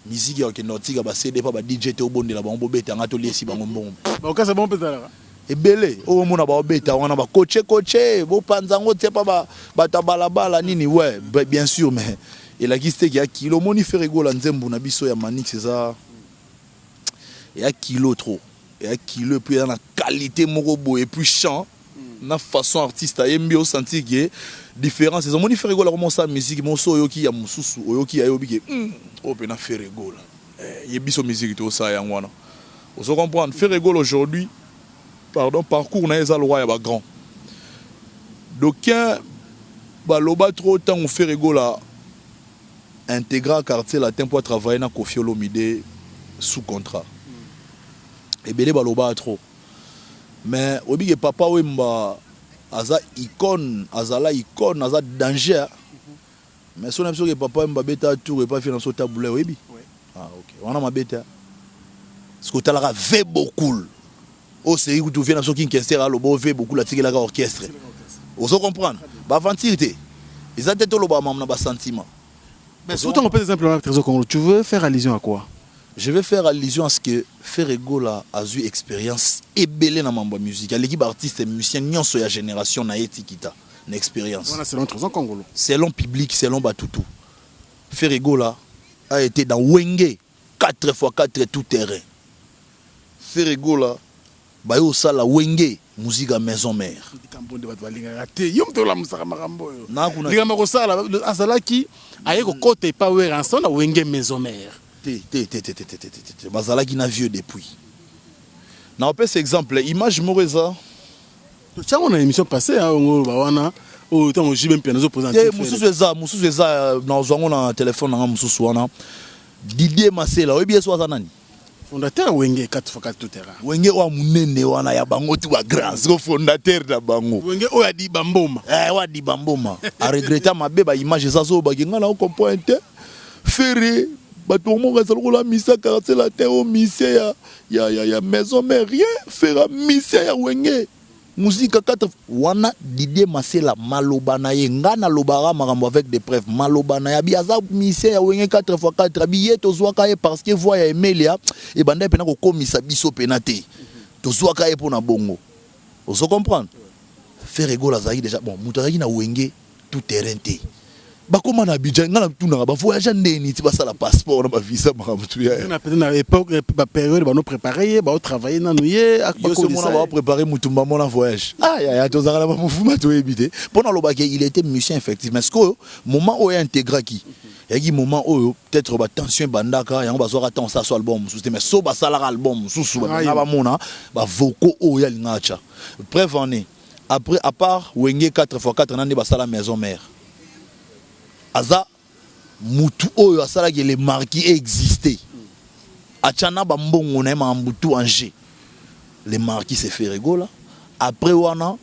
Musique est que nautique ba CD pas ba DJ te obonde la ba on beta ngato lesi ba ngombo. Ba ka sa bon peta la. Ebele o mona ba beta wana ba coacher bo panzango te pa ba tabalabala nini ouais bien sûr mais et la guiste qui a kilo moni Ferrego la nzembu na biso ya Manix c'est ça et a kilo trop et a kilo puis dans la qualité morobo et puis chant na façon artiste ayembi au sentir que différence c'est moni Ferrego la commence sa musique mon so yoki ya mususu yoki ya yobi ke o pe na Ferrego la yebiso musique to ça ya ngwana on se comprendre Ferrego aujourd'hui pardon parcours na eza loi ya ba grand donc baloba trop temps on Ferrego la intégral quartier latin pour travailler dans Koffi Olomide sous contrat. Et belé baloba trop. Mais obi que papa wemba aza icône, azala icône, aza danger. Mais son que papa wemba beta tour et pas faire dans son taboulet oui. Ah OK. On a ma beta. Ce que tu as fait beaucoup. Oh c'est où tu viens dans son Kinshasa là le beau fait beaucoup la tigre la orchestre. Vous comprendre? Ba ventilité. Ils ont tête lo ba mam na ba sentiment. Mais surtout on peut simplement Trésor Congolo. Tu veux faire allusion à quoi? Je vais faire allusion à ce que Ferrego a eu expérience et belé dans ma musique. L'équipe artiste et musicien n'y a pas génération na etikita, une expérience. Voilà, c'est Trésor Congolo. Selon public, selon Batutu. Ferrego a été dans Wenge 4x4 tout terrain. Ferrego bayo sala Wenge musique à maison mère. Aye ko côté power ensemble na wenge maison mère. Bazala qui n'a vieux depuis. Na on peut cet exemple image moreza. Tu as une émission passée hein on ba wana o temps j'ai même piano présenter. Mususu eza na ozwango na téléphone na mususu wana. Didier Masela oyebi eso azanani. Fondateur wenge 4x4 tout terrain. Wenge wa munene wana ya bango tu wa grand so fondateur da bango. Wenge o ya di bamboma. Wa di bamboma. A regretter mabe ba image zazo ba kinga na ko pointe. Ferré ba tout le monde resalo la misa quartier la terre au misa ya maison mais rien fera misa ya wenge. Musique 4 wana Didier Masela malobana ye ngana lobara makambo avec des preuves malobana ya biaza misa ya wenge 4x4 biye to zwaka ye parce que voya Emelia et banda pena ko komisa biso penate to zwaka ye pona bongo oso comprendre Ferrego la zaï déjà bon mutaraki na wenge tout terrain te bakoma na Abidjan ngana tuna ba voyage ndeni ti basala passeport na ba visa makambo tu ya na peut-être na époque ba période ba no préparer ba travailler na nuye yo se mona ba préparer mutumba mona voyage ya to zaka ba mufuma to ebité pendant le baké il était musicien effectivement parce que moment où est intégré qui y a moment où peut-être ba tension bandaka yango bazwa attend ça sur album sous mais so ba sala album sous na ba mona ba voko o ya lingacha preuve en est après à part wenge 4x4 nande ba sala maison mère aza mutu oyo asala que les marquis existaient achana ba mbongo na ma mutu anje les marquis c'est Ferrego là après wana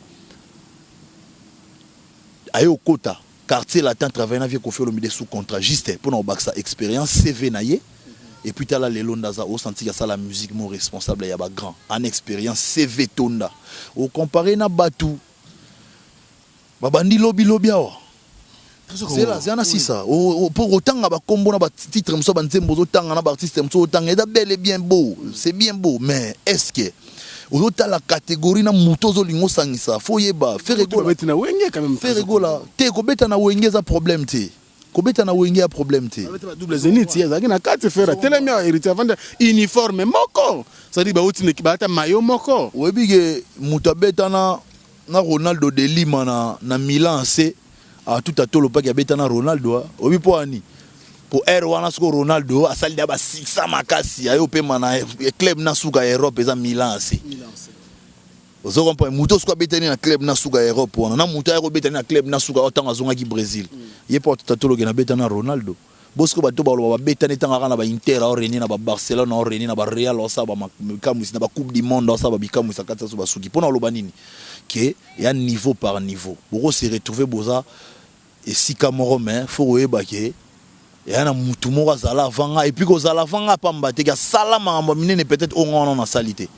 ayo kota quartier latin travailler na vie ko faire le sous contrat juste pour na ça expérience CV naie et puis t'as là les londaza au senti que ça la musique mon responsable ya ba grand en expérience CV tonda au comparé na batu babandi lobby awa c'est là c'est un assis ça pour autant ba combo na ba titre mso ba nzembo zotanga na ba artiste mso otanga et bel et bien beau c'est bien beau mais est-ce que autant la catégorie na mutozo lingo sangisa faut yeba faire rigola betina wenge quand même faire rigola te ko beta na wenge za problème te ko beta na wenge ya problème te double zénith yazaki na carte faire telemi héritier avant uniforme moko ça dit ba outi ki ba ta maillot moko webige mutabeta na Ronaldo de Lima na Milan c'est à tout à tolo pa ki beta na Ronaldo obi po ani pour wana sko Ronaldo asali da ba 600 makasi ayo pe mana club na suka Europe eza Milan c'est ozo comprendre muto sko betani na club na suka Europe wana na muto ayako betani na club na suka otanga zonga ki Brésil ye po tatolo na betana na Ronaldo bosko bato ba betani tanga na ba Inter au Rennes na ba Barcelone au Rennes na ba Real au sa ba kamusi na ba Coupe du Monde au sa ba bikamusi katsa so ba suki pona loba nini que ya niveau par niveau boko se retrouver boza et si kamoro mais faut yeba ke yana mutu moko azala vanga et puis kozala vanga pamba te ka sala mambo minene peut-être on na salité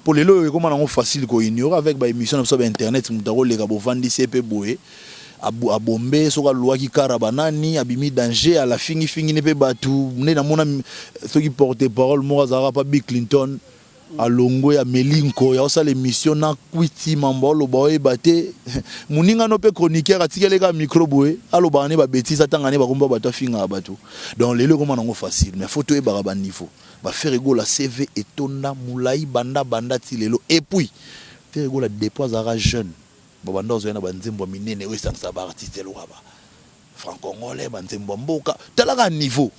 pour les lots comment on facile ko ignorer avec ba émission sur internet mutaro le ka bo vandi CP boé a bombe soka loi ki karabanani abimi danger à la fingi ne pe batu ne na mona ceux qui porte parole mo azara pa Bill Clinton a longo ya melinko ya osa l'émission na kwiti mambo lo bae baté muninga no pe chroniqueur atikele ka micro boé alo ba ne ba bêtise atanga ne ba komba bato finga bato donc les lots comment on facile mais photo e ba niveau ba faire rigola CV et tonda moulai banda ti lelo et puis faire rigola dépôt azara jeune banda ozena ba nzembo minene we sansa ba artiste lo ba franco-congolais ba nzembo mboka talaka niveau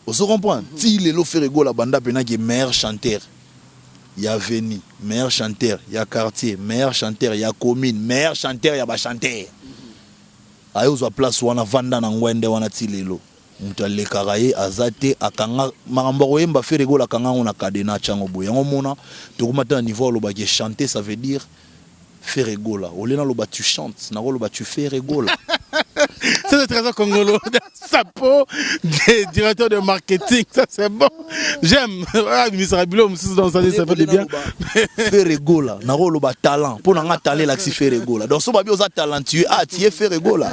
on se comprend ti lelo faire rigola banda pena qui meilleur chanteur il y a Veni meilleur chanteur il y a quartier meilleur chanteur il y a commune meilleur chanteur il y a ba chanteur ayo zo place wana vanda na ngwende wana ti lelo mutu alekaka ye aza te akanga makambo koyemba fe rigola akanga ngo na kadena chango boye yango mona tokomata na niveau olobaki chanter ça veut dire faire rigola olena loba tu chantes na loba tu fais rigola c'est le trésor congolo Sapo directeur de marketing ça c'est bon j'aime ministre Bilo monsieur dans ça ça fait bien faire rigola na loba talent pour na talent là si faire rigola donc so ba bi oza talentueux ah tu es faire rigola.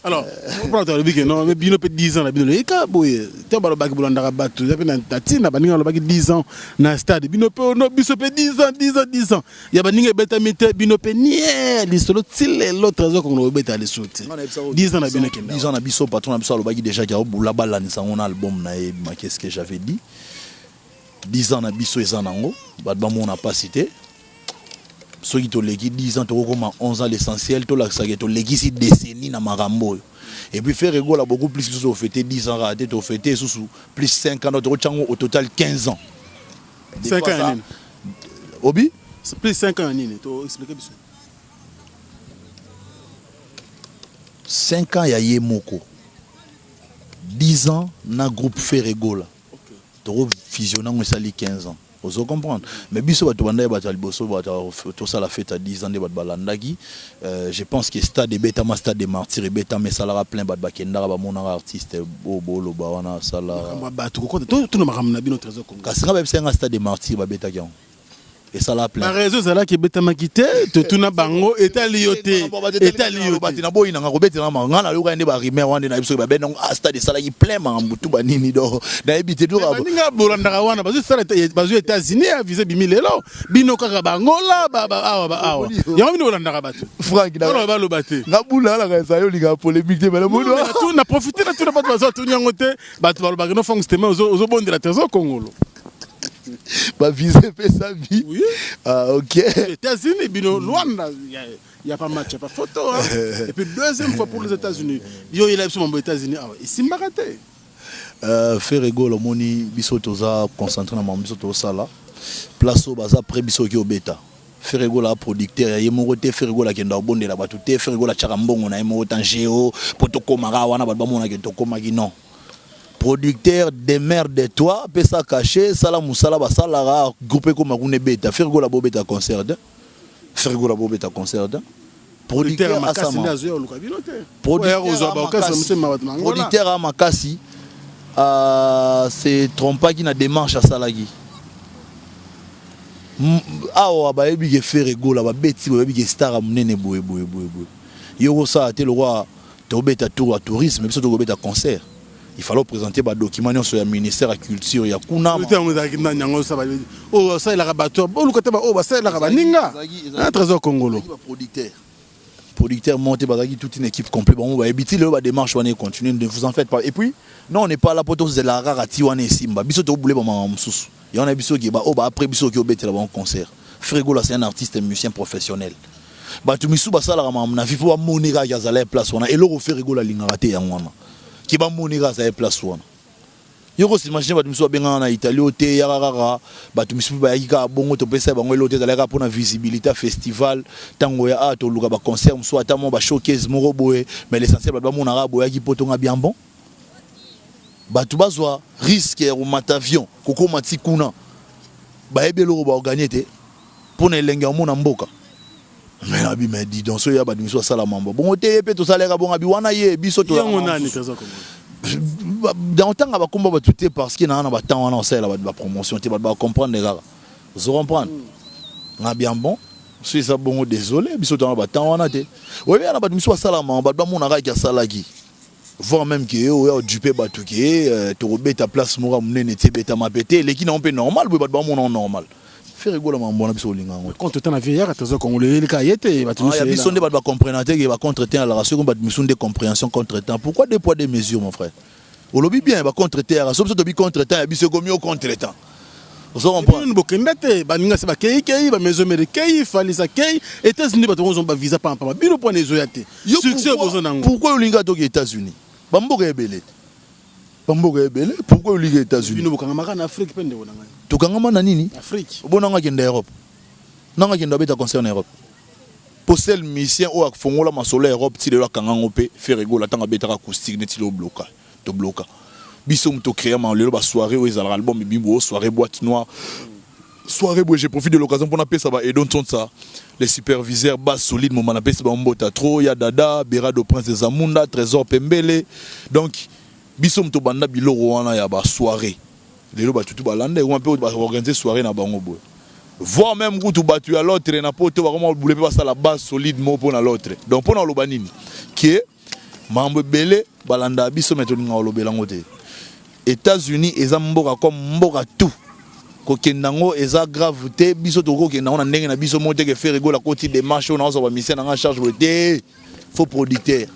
Alors, on prend le bique non, mais bino peut 10 ans la bino le ka boye. Te ba baki bulanda ka batu, ya pe na tatina ba ninga lo baki 10 ans na stade. Bino peut no biso peut 10 ans. Ya ba ninga beta mite bino peut nie lisolo tile l'autre trésor qu'on beta les sauter. 10 ans na bino kenda. 10 ans na biso patron na biso lo baki déjà ka bula bala ni sango na album na e ma qu'est-ce que j'avais dit. 10 ans na biso ezanango, ba mo na pas cité. Ceux qui ont 10 ans, 11 ans l'essentiel, tu as les 6 décennies dans Marambo. Et puis faire rigoler beaucoup plus que tu fêté 10 ans raté, tu fêté plus 5 ans, au total 15 ans. 5 ans. Obi? Plus 5 ans, tu expliques 5 ans, il y a Yemoko. 10 ans, na groupe fait rigoler. Tu as fusionné, on a 15 ans. Vous comprenez. Mais biso bato banda bato liboso bato tout ça la fête à 10 ans de bato balandaki je pense que stade beta ma stade de martyr beta mais ça la plein bato bakenda ba mona artiste bolo ba wana sala bato ko tout no makamna bino trésor kongo kasinga ba senga stade de martyr ba beta kion et ça la plein la raison c'est là que beta makité tout na bango eta lioté batina boyina nga ko betela manga na yoka ende ba rimer wande na biso ba ben stade sala ki plein mambutu banini do na ebité do ba ninga bolanda wana bazu sala bazu États-Unis a visé bimilelo bino kaka bango la awa yango bino bolanda bato Frank na ba lo baté na bula la ka sa yo linga polémique te bala mono tout na profiter na tout na bato bazo tout nyango te bato ba no fong système ozo bondela trésor congolo bah viser fait sa vie. Oui. Ah ok. États-Unis, bino Luanda, il y a pas match, il y a pas photo. Hein. Et puis deuxième fois pour les États-Unis. Yo il a besoin aux États-Unis. Ah ici maraté. Faire rigolo moni biso toza concentré na mambiso to sala. Place au baza après biso ki obeta. Faire rigolo à producteur ya mo roté faire rigolo kenda obondela batu te faire rigolo chaka mbongo na mo tan géo poto komara wana ba mona ke to komaki non. Producteur des mères de toi, peut ça cacher, ça la moussala, ça la groupé comme un bêta, faire go la bobeta concert, faire go la bobeta concert, Producteur à Makassi, c'est Trompa qui n'a démarche à Salagi. Ah, bah, il y a fait rigolo, bah, bêti, bah, il y a star à mener, boué. Yo, ça, t'es le roi, t'es au bêta tour à tourisme, mais surtout au bêta concert. Il fallait présenter des documents sur le ministère de la Culture. Il y a Kuna. Oh, ça, il a rabattu. Oh, ça, il a rabattu. Un trésor congolais. Producteur monté, toute une équipe complète. On va éviter le démarche, on va continuer, ne vous en faites pas. Et puis, non, on n'est pas là pour tous les rarati, on est simba. Biso to boulé, il y en a biso qui est après biso qui est là-bas en concert. Frégo, là, c'est un artiste, un musicien professionnel. Tu me souviens ça, là, on a vu pour monera qui a la place, et l'euro fait Frégo, la ligne ratée, qui va monera à la place. Yo ko s'imagine ba tumiso benga na Italie ote ya rara ba tumiso ba yika bongo to pesa bango elote za la pour na visibilité festival tango ya ato luka ba concert mso atamo ba showcase moko boye mais l'essentiel ba mona ra boya ki potonga bien bon ba tu bazwa risque ya mata avion koko mati kuna ba ebelo ba organiser te pour na elenga mona mboka mais abi me dit donc so ya ba tumiso sala mambo bongo te pe to sala ka bonga bi wana ye biso to nani kaza comme dans le temps, on va comprendre tout parce qu'il y a un temps on sait la promotion, tu vas comprendre les gars. Vous comprenez? On a bien bon. Je suis bon désolé, mais surtout on va temps on a été. Oui, on a pas de mission à Salama, on va pas mon arrêt à Salagi. Voir même que yo du pe batuké, tu rebais ta place mora mné n'était bêta ma pété, les qui n'ont pas normal, oui, pas mon normal. Faire rigoler mon bon absolu linga. Quand tu t'en as vieillard à tes qu'on les caillete, va te il y a mission de pas comprendre que va contre-temps la ration va mission de compréhension contre-temps. Pourquoi des poids des mesures mon frère? Au lobby bien va contre-temps, la somme de contre-temps, il se gomme au contre-temps. Vous comprenez? Nous bokendate, ba ninga se ba kei ba maison américaine, fallait ça kei, États-Unis ba ton ba visa pa pa. Bino point les oyate. Succès besoin nango. Pourquoi linga to États-Unis? Bamboka ebele. Bamboka ebele, pourquoi linga États-Unis? Bino bokanga maka na Afrique pende bonanga. Tokanga na nini? Afrique. Bonanga kenda Europe. Nanga kenda beta concerne Europe. Pour celle mission au fongola masola Europe ti de la kanga ngopé, faire rigola tanga beta acoustique net lo bloka. To bloka. Biso mto créer ma lelo ba soirée où ils ont l'album bimbo soirée boîte noire. Soirée boîte, j'ai profité de l'occasion pour appeler ça va et donc ça. Les superviseurs bas solides mon manapé c'est mbota trop ya dada Berado Prince des Zamunda Trésor Pembele. Donc biso mto banda biloro wana ya ba soirée. Lelo ba tutu balande ou un peu organiser soirée na bango boy. Voir même goût tout battu à l'autre na poto vraiment bouler pas ça la base solide mo pour na l'autre. Donc pour na lobanini qui est mambo belé balanda biso metoni ngolobela ngote. États-Unis eza mboka comme mboka tout kokendango eza gravité biso to kokendango na ndenge na biso monte ke faire rigola koti des marches on a ba mission na charge boté faux producteur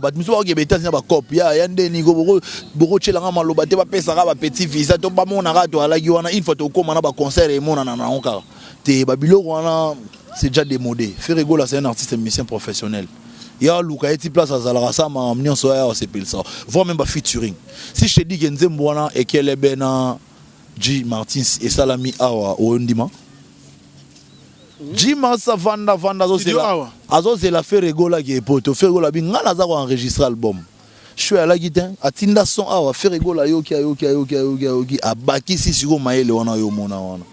ba miso ba ke États-Unis ba copie ya ndeni go boko chelanga maloba te ba pesa ka ba petit visa to ba mona ka to alagi wana une fois to koma na ba concert et mona na onka te ba biloko wana c'est déjà démodé. Faire rigola c'est un artiste et musicien professionnel. Il y a Luka et place à Zalarasa, ma amnion soya, c'est pile ça. Voir même pas featuring. Si je te dis que Nzembouana et qu'elle est bena G. Martins et Salami Awa au Ndima. G. Massa Vanda Azo c'est la faire rigola qui est pote. Faire rigola bien, on a enregistré l'album. Je suis à la guitare, à Tinda son Awa, faire rigola yoki. À Baki si sur Maël wana yo mona wana.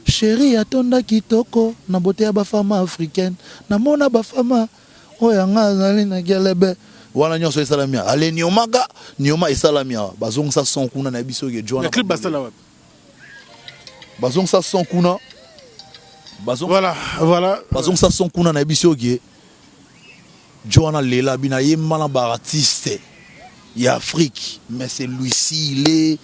Chérie, atonda kitoko, na beauté à ba femme africaine, na mona ba femme. Oyanga zali na gelebe wana nyonso esalamia ale nioma esalamia bazongsa son kuna na biso ke Joana. Le clip basala wa bazongsa son kuna voilà bazongsa son kuna na biso ke Joana lela bina yemana ba artiste ya Afrique mais c'est lui-ci il est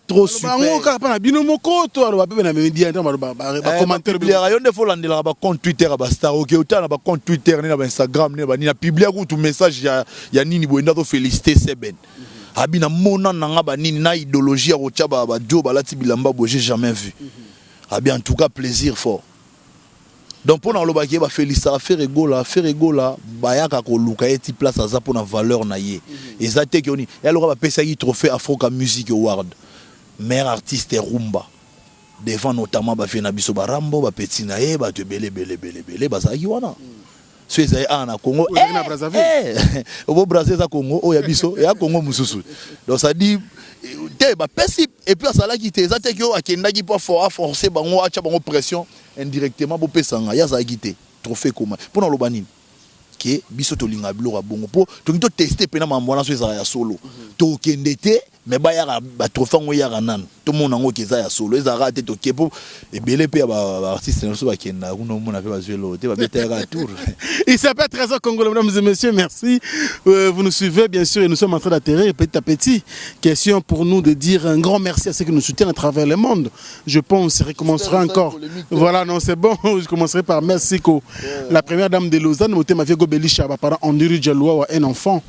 trop super. Bango ka pa na bino moko to alo ba pe na media nta ba commentaire bi ya yonde fo landela ba compte Twitter ba star OK otana ba compte Twitter ni na ba Instagram ni ba ni na publier ku tu message ya nini boenda to féliciter Seben. Abina mona nanga ba nini na idéologie ya kocha ba jo ba lati bilamba bo j'ai jamais vu. Abi en tout cas plaisir fort. Donc pour na lo ba ki ba féliciter faire rigola ba ya ka ko luka eti place aza pour na valeur na ye. Ezate ki oni ya lo ba pesa yi trophée Africa Music Award. Meilleur artiste et rumba devant notamment ba fena biso ba rambo ba petit na ye ba te belé ba za wana so ezali na Congo na Brazzaville au Brazzaville za Congo o ya biso ya Congo mususu donc ça dit te ba pesi et puis ça là qui te za te ki o akenda ki pas forcer bango acha bango pression indirectement bo pesanga ya za gité trophée comment pour na lobani que biso to linga biloko bongo po to to tester pena mambwana so ezala ya solo to kendete mais ba ya ba trophée ngo ya nan to mona ngo keza ya solo ezala te to kepo et belé pe ba artiste na so ba kenda kuno mona pe ba zwelo te ba betera tour. Il s'appelle Trésor Congolais, mesdames et messieurs, merci. Vous nous suivez bien sûr et nous sommes en train d'atterrir petit à petit. Question pour nous de dire un grand merci à ceux qui nous soutiennent à travers le monde. Je pense, je recommencerai encore. Voilà, non, c'est bon. Je commencerai par merci la première dame de Lausanne, Motema Viego Belisha, parent Ondiri Djaloua, un enfant.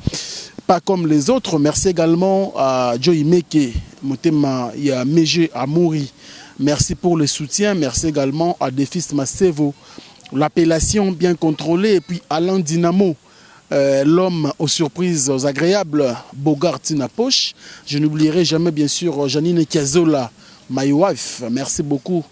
Pas comme les autres. Merci également à Joey Meke, Motema Meje Amouri. Merci pour le soutien. Merci également à Defis Masevo. L'appellation bien contrôlée. Et puis Alain Dynamo, l'homme aux surprises agréables, Bogart Poche. Je n'oublierai jamais bien sûr Janine Kiazola, my wife. Merci beaucoup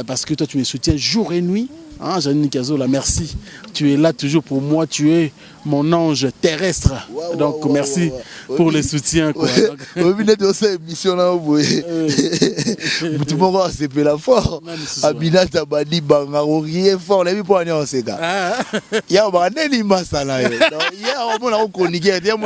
parce que toi tu me soutiens jour et nuit. Hein, Janine Kazola, merci. Tu es là toujours pour moi. Tu es mon ange terrestre. Donc, merci pour le soutien. Tout le monde a fait la fort. Abina Tabadi Banga, rien fort. Les pour aller en Sega. Il y a un masala. Il y a un coniquet. Il y a un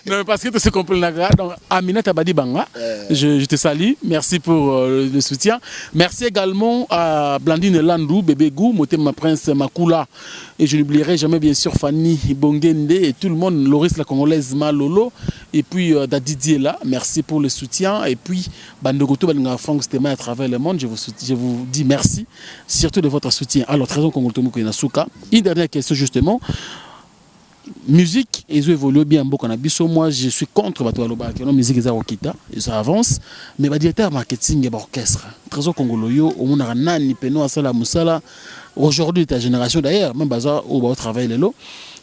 non, parce que tu sais comprendre la. Donc, Amina Tabadi Banga, je te salue. Merci pour le soutien. Merci également à Blandine Landou, Bébé Gou, Motema Prince Makula. Et je n'oublierai jamais bien sûr Fanny Bongende et tout le monde, Loris la Congolaise Malolo. Et puis Dadidier là, merci pour le soutien. Et puis Bandogoto Balinga Franck Stema à travers le monde, je vous dis merci, surtout de votre soutien. Alors, Trésor Congolais Nasuka. Une dernière question justement. Musique, ils ont évolué bien beaucoup. Moi, je suis contre la musique et ça avance. Mais le directeur marketing et l'orchestre, Trésor Congolais, on a un peno à Sala Moussala. Aujourd'hui, ta génération d'ailleurs, même Baza, au travail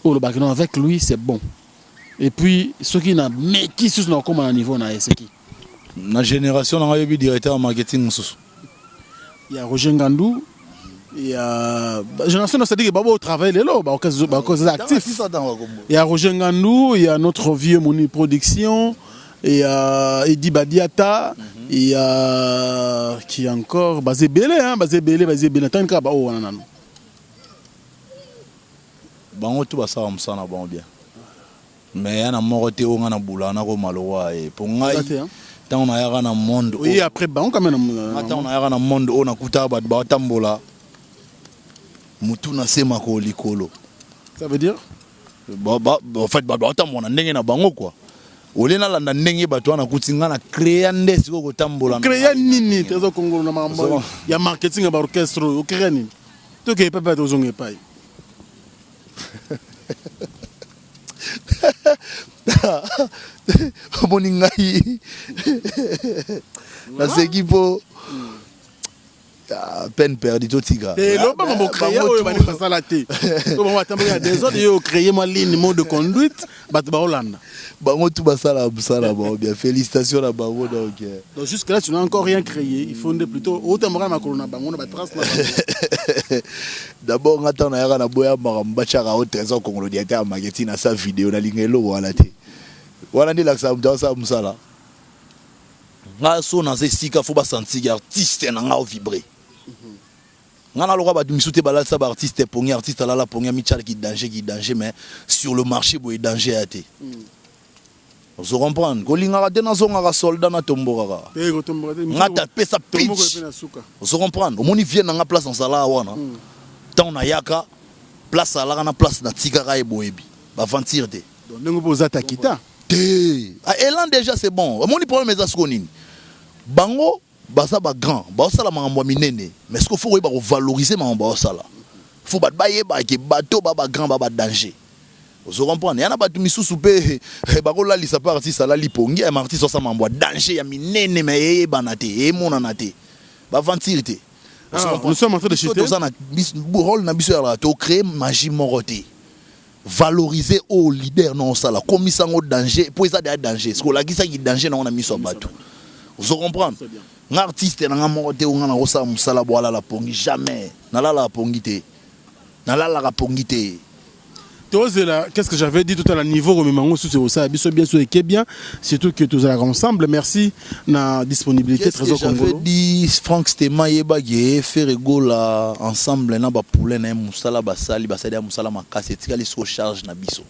avec lui, c'est bon. Et puis, ceux qui n'ont qui sont comme à niveau, c'est qui? La génération, on a eu directeur marketing. Il y a Roger Ngandou. Il y a génération c'est-à-dire que travail là actif. Il y a Roger Ngandou, il y a notre vieux Moni Production, il y a Edi Badiata, il y a qui encore Basé Belé tant que ba o nanano. Bango tout ça on s'en a bon bien. Mais yana moroté o ngana bula na ko malowa et pour ngai tant on a yara na monde. Oui après bango quand même. Attends on a yara na monde on a kuta ba tambola. Mutuna sema ko likolo. Ça veut dire en fait on a ndenge na bango quoi. Olena la ndenge bato na kutinga na créer ndesi ko tambola. Créer nini Trésor Congolais na mambo. Ya marketing ba orchestre o créer nini. To ke pas to zonge pai. Moningai. La sekipo peine perdue tout tigra. Et là on va créer o bani basala té. To on va tambola des autres yo créer moi ligne mode de conduite bato ba Hollande. Bango tout basala busala bon bien félicitations à bango donc. Donc jusque là tu n'as encore rien créé, il faut plutôt autant mora ma corona bango na ba trace là. D'abord ngata na yaka na boya mbachaka au Trésor Congolais directeur marketing na sa vidéo na lingelo wala té. Wala ndi laksa mjasa musala. Nga so na sika faut ba sentir artiste na nga vibrer. Ngana loka ba misute balal sa ba artiste pongi artiste la pongi michal qui danger mais sur le marché boy danger até. On se comprend. Kolinga ka tena zonga ka soldat na tombora. Ngata pesa pitch. On se comprend. Au moni vient na place en sala wana. Tant na yaka place ala na place na tika ka eboyebi. Ba ventir te. Donc nengo poza takita. Ah elan déjà c'est bon. Moni problème est à ce qu'on dit. Bango basa ba grand ba sala mambo minene mais ce qu'il faut ba valoriser mambo sala faut ba yeba ke bateau ba grand ba danger vous comprenez yana batu misusu pe ba ko la lisa parti sala lipongi et marti so sa mambo danger ya minene mais yeba na te e mona na te ba ventirité nous sommes en train de chuter ça na rôle na biso ya to créer magie moroté valoriser au leader non sala comme ça ngo danger pour ça danger ce que la gisa qui danger na miso bateau. Vous comprenez? Un artiste n'a pas monté ou n'a pas musala boala la pongi jamais. N'a la pongi te. nalala rapongité. Qu'est-ce que j'avais dit tout à l'heure niveau remémango sous ça bien sûr et bien surtout que tous allons ensemble merci na disponibilité très j'avais dit Franck Stema yebagé faire gola ensemble na ba poulet na musala basali ya musala makasi etikali so charge na biso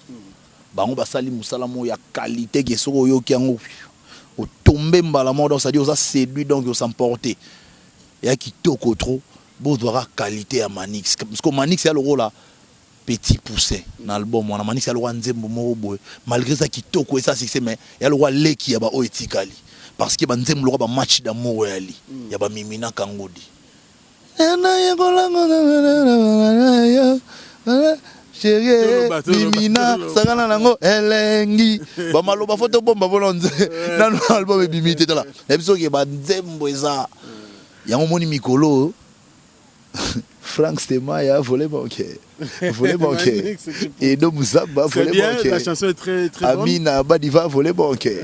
bango basali musala mo ya qualité ke soko yo kiango o tomber mbala mo donc ça dit on a séduit donc on s'emporter ya kitoko trop beau doit qualité ya Manix parce que Manix ya le rôle là petit poussé dans l'album on a Manix ya le roi nzembo mo boy malgré ça kitoko et ça c'est mais ya le roi leki ya ba o etikali parce que ba nzembo le roi ba match d'amour ya li ya ba mimina kangodi chérie mimina sakana nango elengi ba maloba photo bomba bolonze dans l'album bimité là et biso ke ba nzembo eza yango moni mikolo Franck Stema ya volé banquet et donc Moussamba volé banquet la chanson est très bonne Amina Badiva volé banquet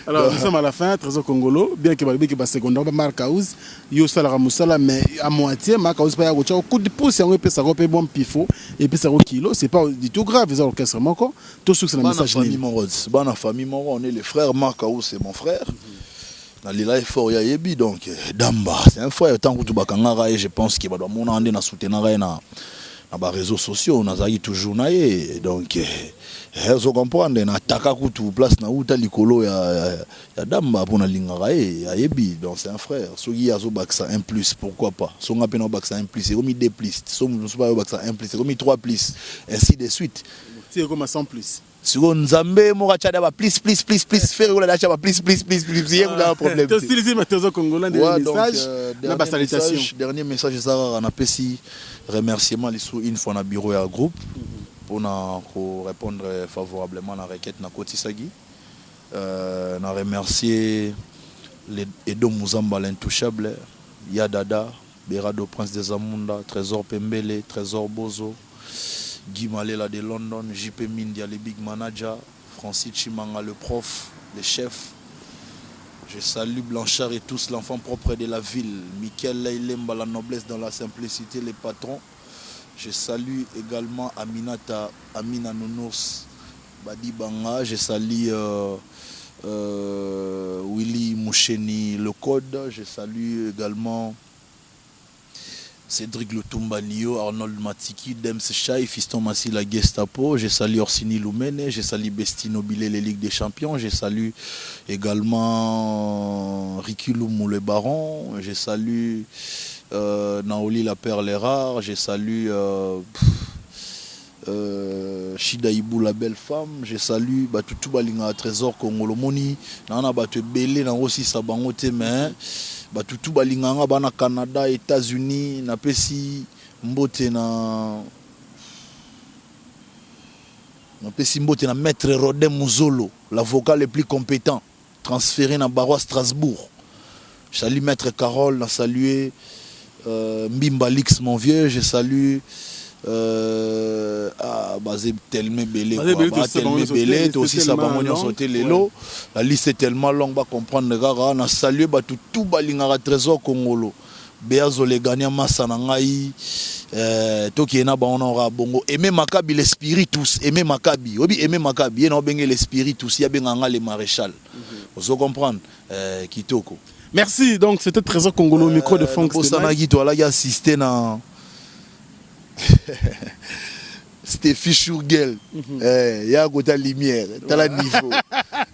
alors nous sommes à la fin Trésor Congolo bien que Balibi qui va secondaire ba Marcaouz yo sala musala mais à moitié Marcaouz pas ya gocha coup de pouce yango pe ça repé bon pifo et puis ça kilo c'est pas du tout grave les orchestres encore tout ce que c'est le message famille Moroz bonne famille Moro on est les frères Marcaouz c'est mon frère Nalila est fort ya yebi donc Damba c'est un frère tant que tu bakanga et je pense que ba doit mona ande na soutenir na ba réseaux sociaux na zayi toujours na ye donc vous comprenez na taka kutu place na uta likolo ya Damba pour na lingara ya yebi donc c'est un frère soki azo baksa 1 plus pourquoi pas so nga pena baksa 1 plus c'est comme 2 plus so pas baksa 1 plus c'est comme 3 plus ainsi de suite c'est comme 100 plus Sur Nzambe mo rachada ba please faire la dacha ba please il y a un problème. Tu stylisé ma Trésor Congolais des messages dernier message ça on a pesi remerciement une fois na bureau ya groupe pour répondre favorablement à la requête na Kotisagi na remercier les Edo Muzamba l'intouchable Yadada Berado Prince des Amunda Trésor Pembele Trésor Bozo Guy Malela de London, JP Mindia, le big manager, Francis Chimanga, le prof, le chef. Je salue Blanchard et tous, l'enfant propre de la ville. Michael Leilemba, la noblesse dans la simplicité, les patrons. Je salue également Aminata, Amina Nounours, Badi Banga. Je salue Willy Moucheni, le code. Je salue également Cédric Lutumba Nio, Arnold Matiki, Dems Chai, Fiston Massi, la Gestapo. Je salue Orsini Loumene, je salue Bestino Bilé, les Ligues des Champions. Je salue également Ricky Loumou, le Baron. Je salue Naoli, la Perle Rare. Je salue Shida Ibou, la belle femme. Je salue Batutu Balinga, Trésor Congolo Moni. Nana Batu Belé, na aussi Sabangote, mais. Batutu balinganga bana Canada, États-Unis, na pesi mbote na maître Rodin Mouzolo, l'avocat le plus compétent, transféré dans Barrois Strasbourg. Je salue maître Carole, na salué Mbimba Lix mon vieux, je salue basé tellement belé aussi ça va monter sauter les lots la liste est tellement longue va comprendre gars on a salué tout balinga Trésor Congolo Beazo les gagnants massa na ngai toki na ba on aura bongo aimer Makabi l'esprit tous aimer Makabi obi aimer Makabi na benga l'esprit tous ya benga les maréchal vous comprendre kitoko merci donc c'était Trésor Congolo micro de Franck Bosanagi toi là il a assisté na Stéphie Chourguel, il y a un lumière, tu as la niveau.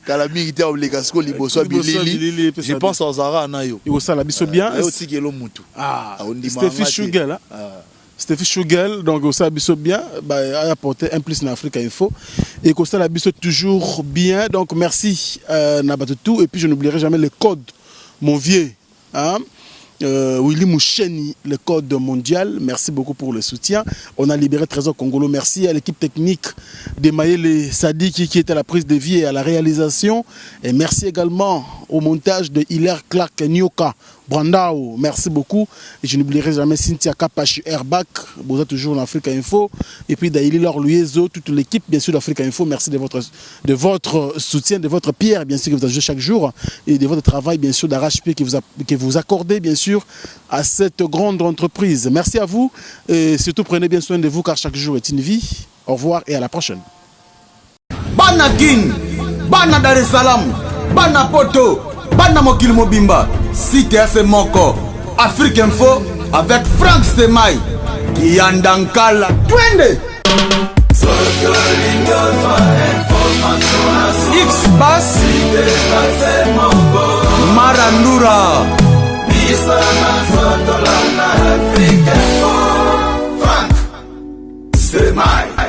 Tu as la milité obligation liboso bilili. Je pense aux Zara nayo. Il ça la biso bien. Stéphie Chourguel. Stéphie Chourguel, donc ça biso bien, a apporté un plus en Afrique Info et que ça la biso toujours bien. Donc merci Nabatutu et puis je n'oublierai jamais le code mon vieux. Hein? Willy Moucheni, le code mondial, merci beaucoup pour le soutien. On a libéré Trésor Congolo, merci à l'équipe technique de Maël Sadiki qui était à la prise de vie et à la réalisation. Et merci également au montage de Hilaire Clark Nyoka. Brandao, merci beaucoup. Et je n'oublierai jamais Cynthia Kapachi Airbag, vous êtes toujours en Africa Info. Et puis Daïli Laure Luyezo, toute l'équipe, bien sûr, d'Africa Info. Merci de votre soutien, de votre pierre, bien sûr, que vous ajouté chaque jour. Et de votre travail, bien sûr, d'arrache-pied que vous accordez, bien sûr, à cette grande entreprise. Merci à vous. Et surtout, prenez bien soin de vous, car chaque jour est une vie. Au revoir et à la prochaine. Bana King, Bana Dar es Salaam, Bana Poto, Bana Mokil Mobimba, CTS Moko, Afrique Info avec Frank Stemai, Kiandankala, Twende X-Bass, Marandura, Frank Stemai.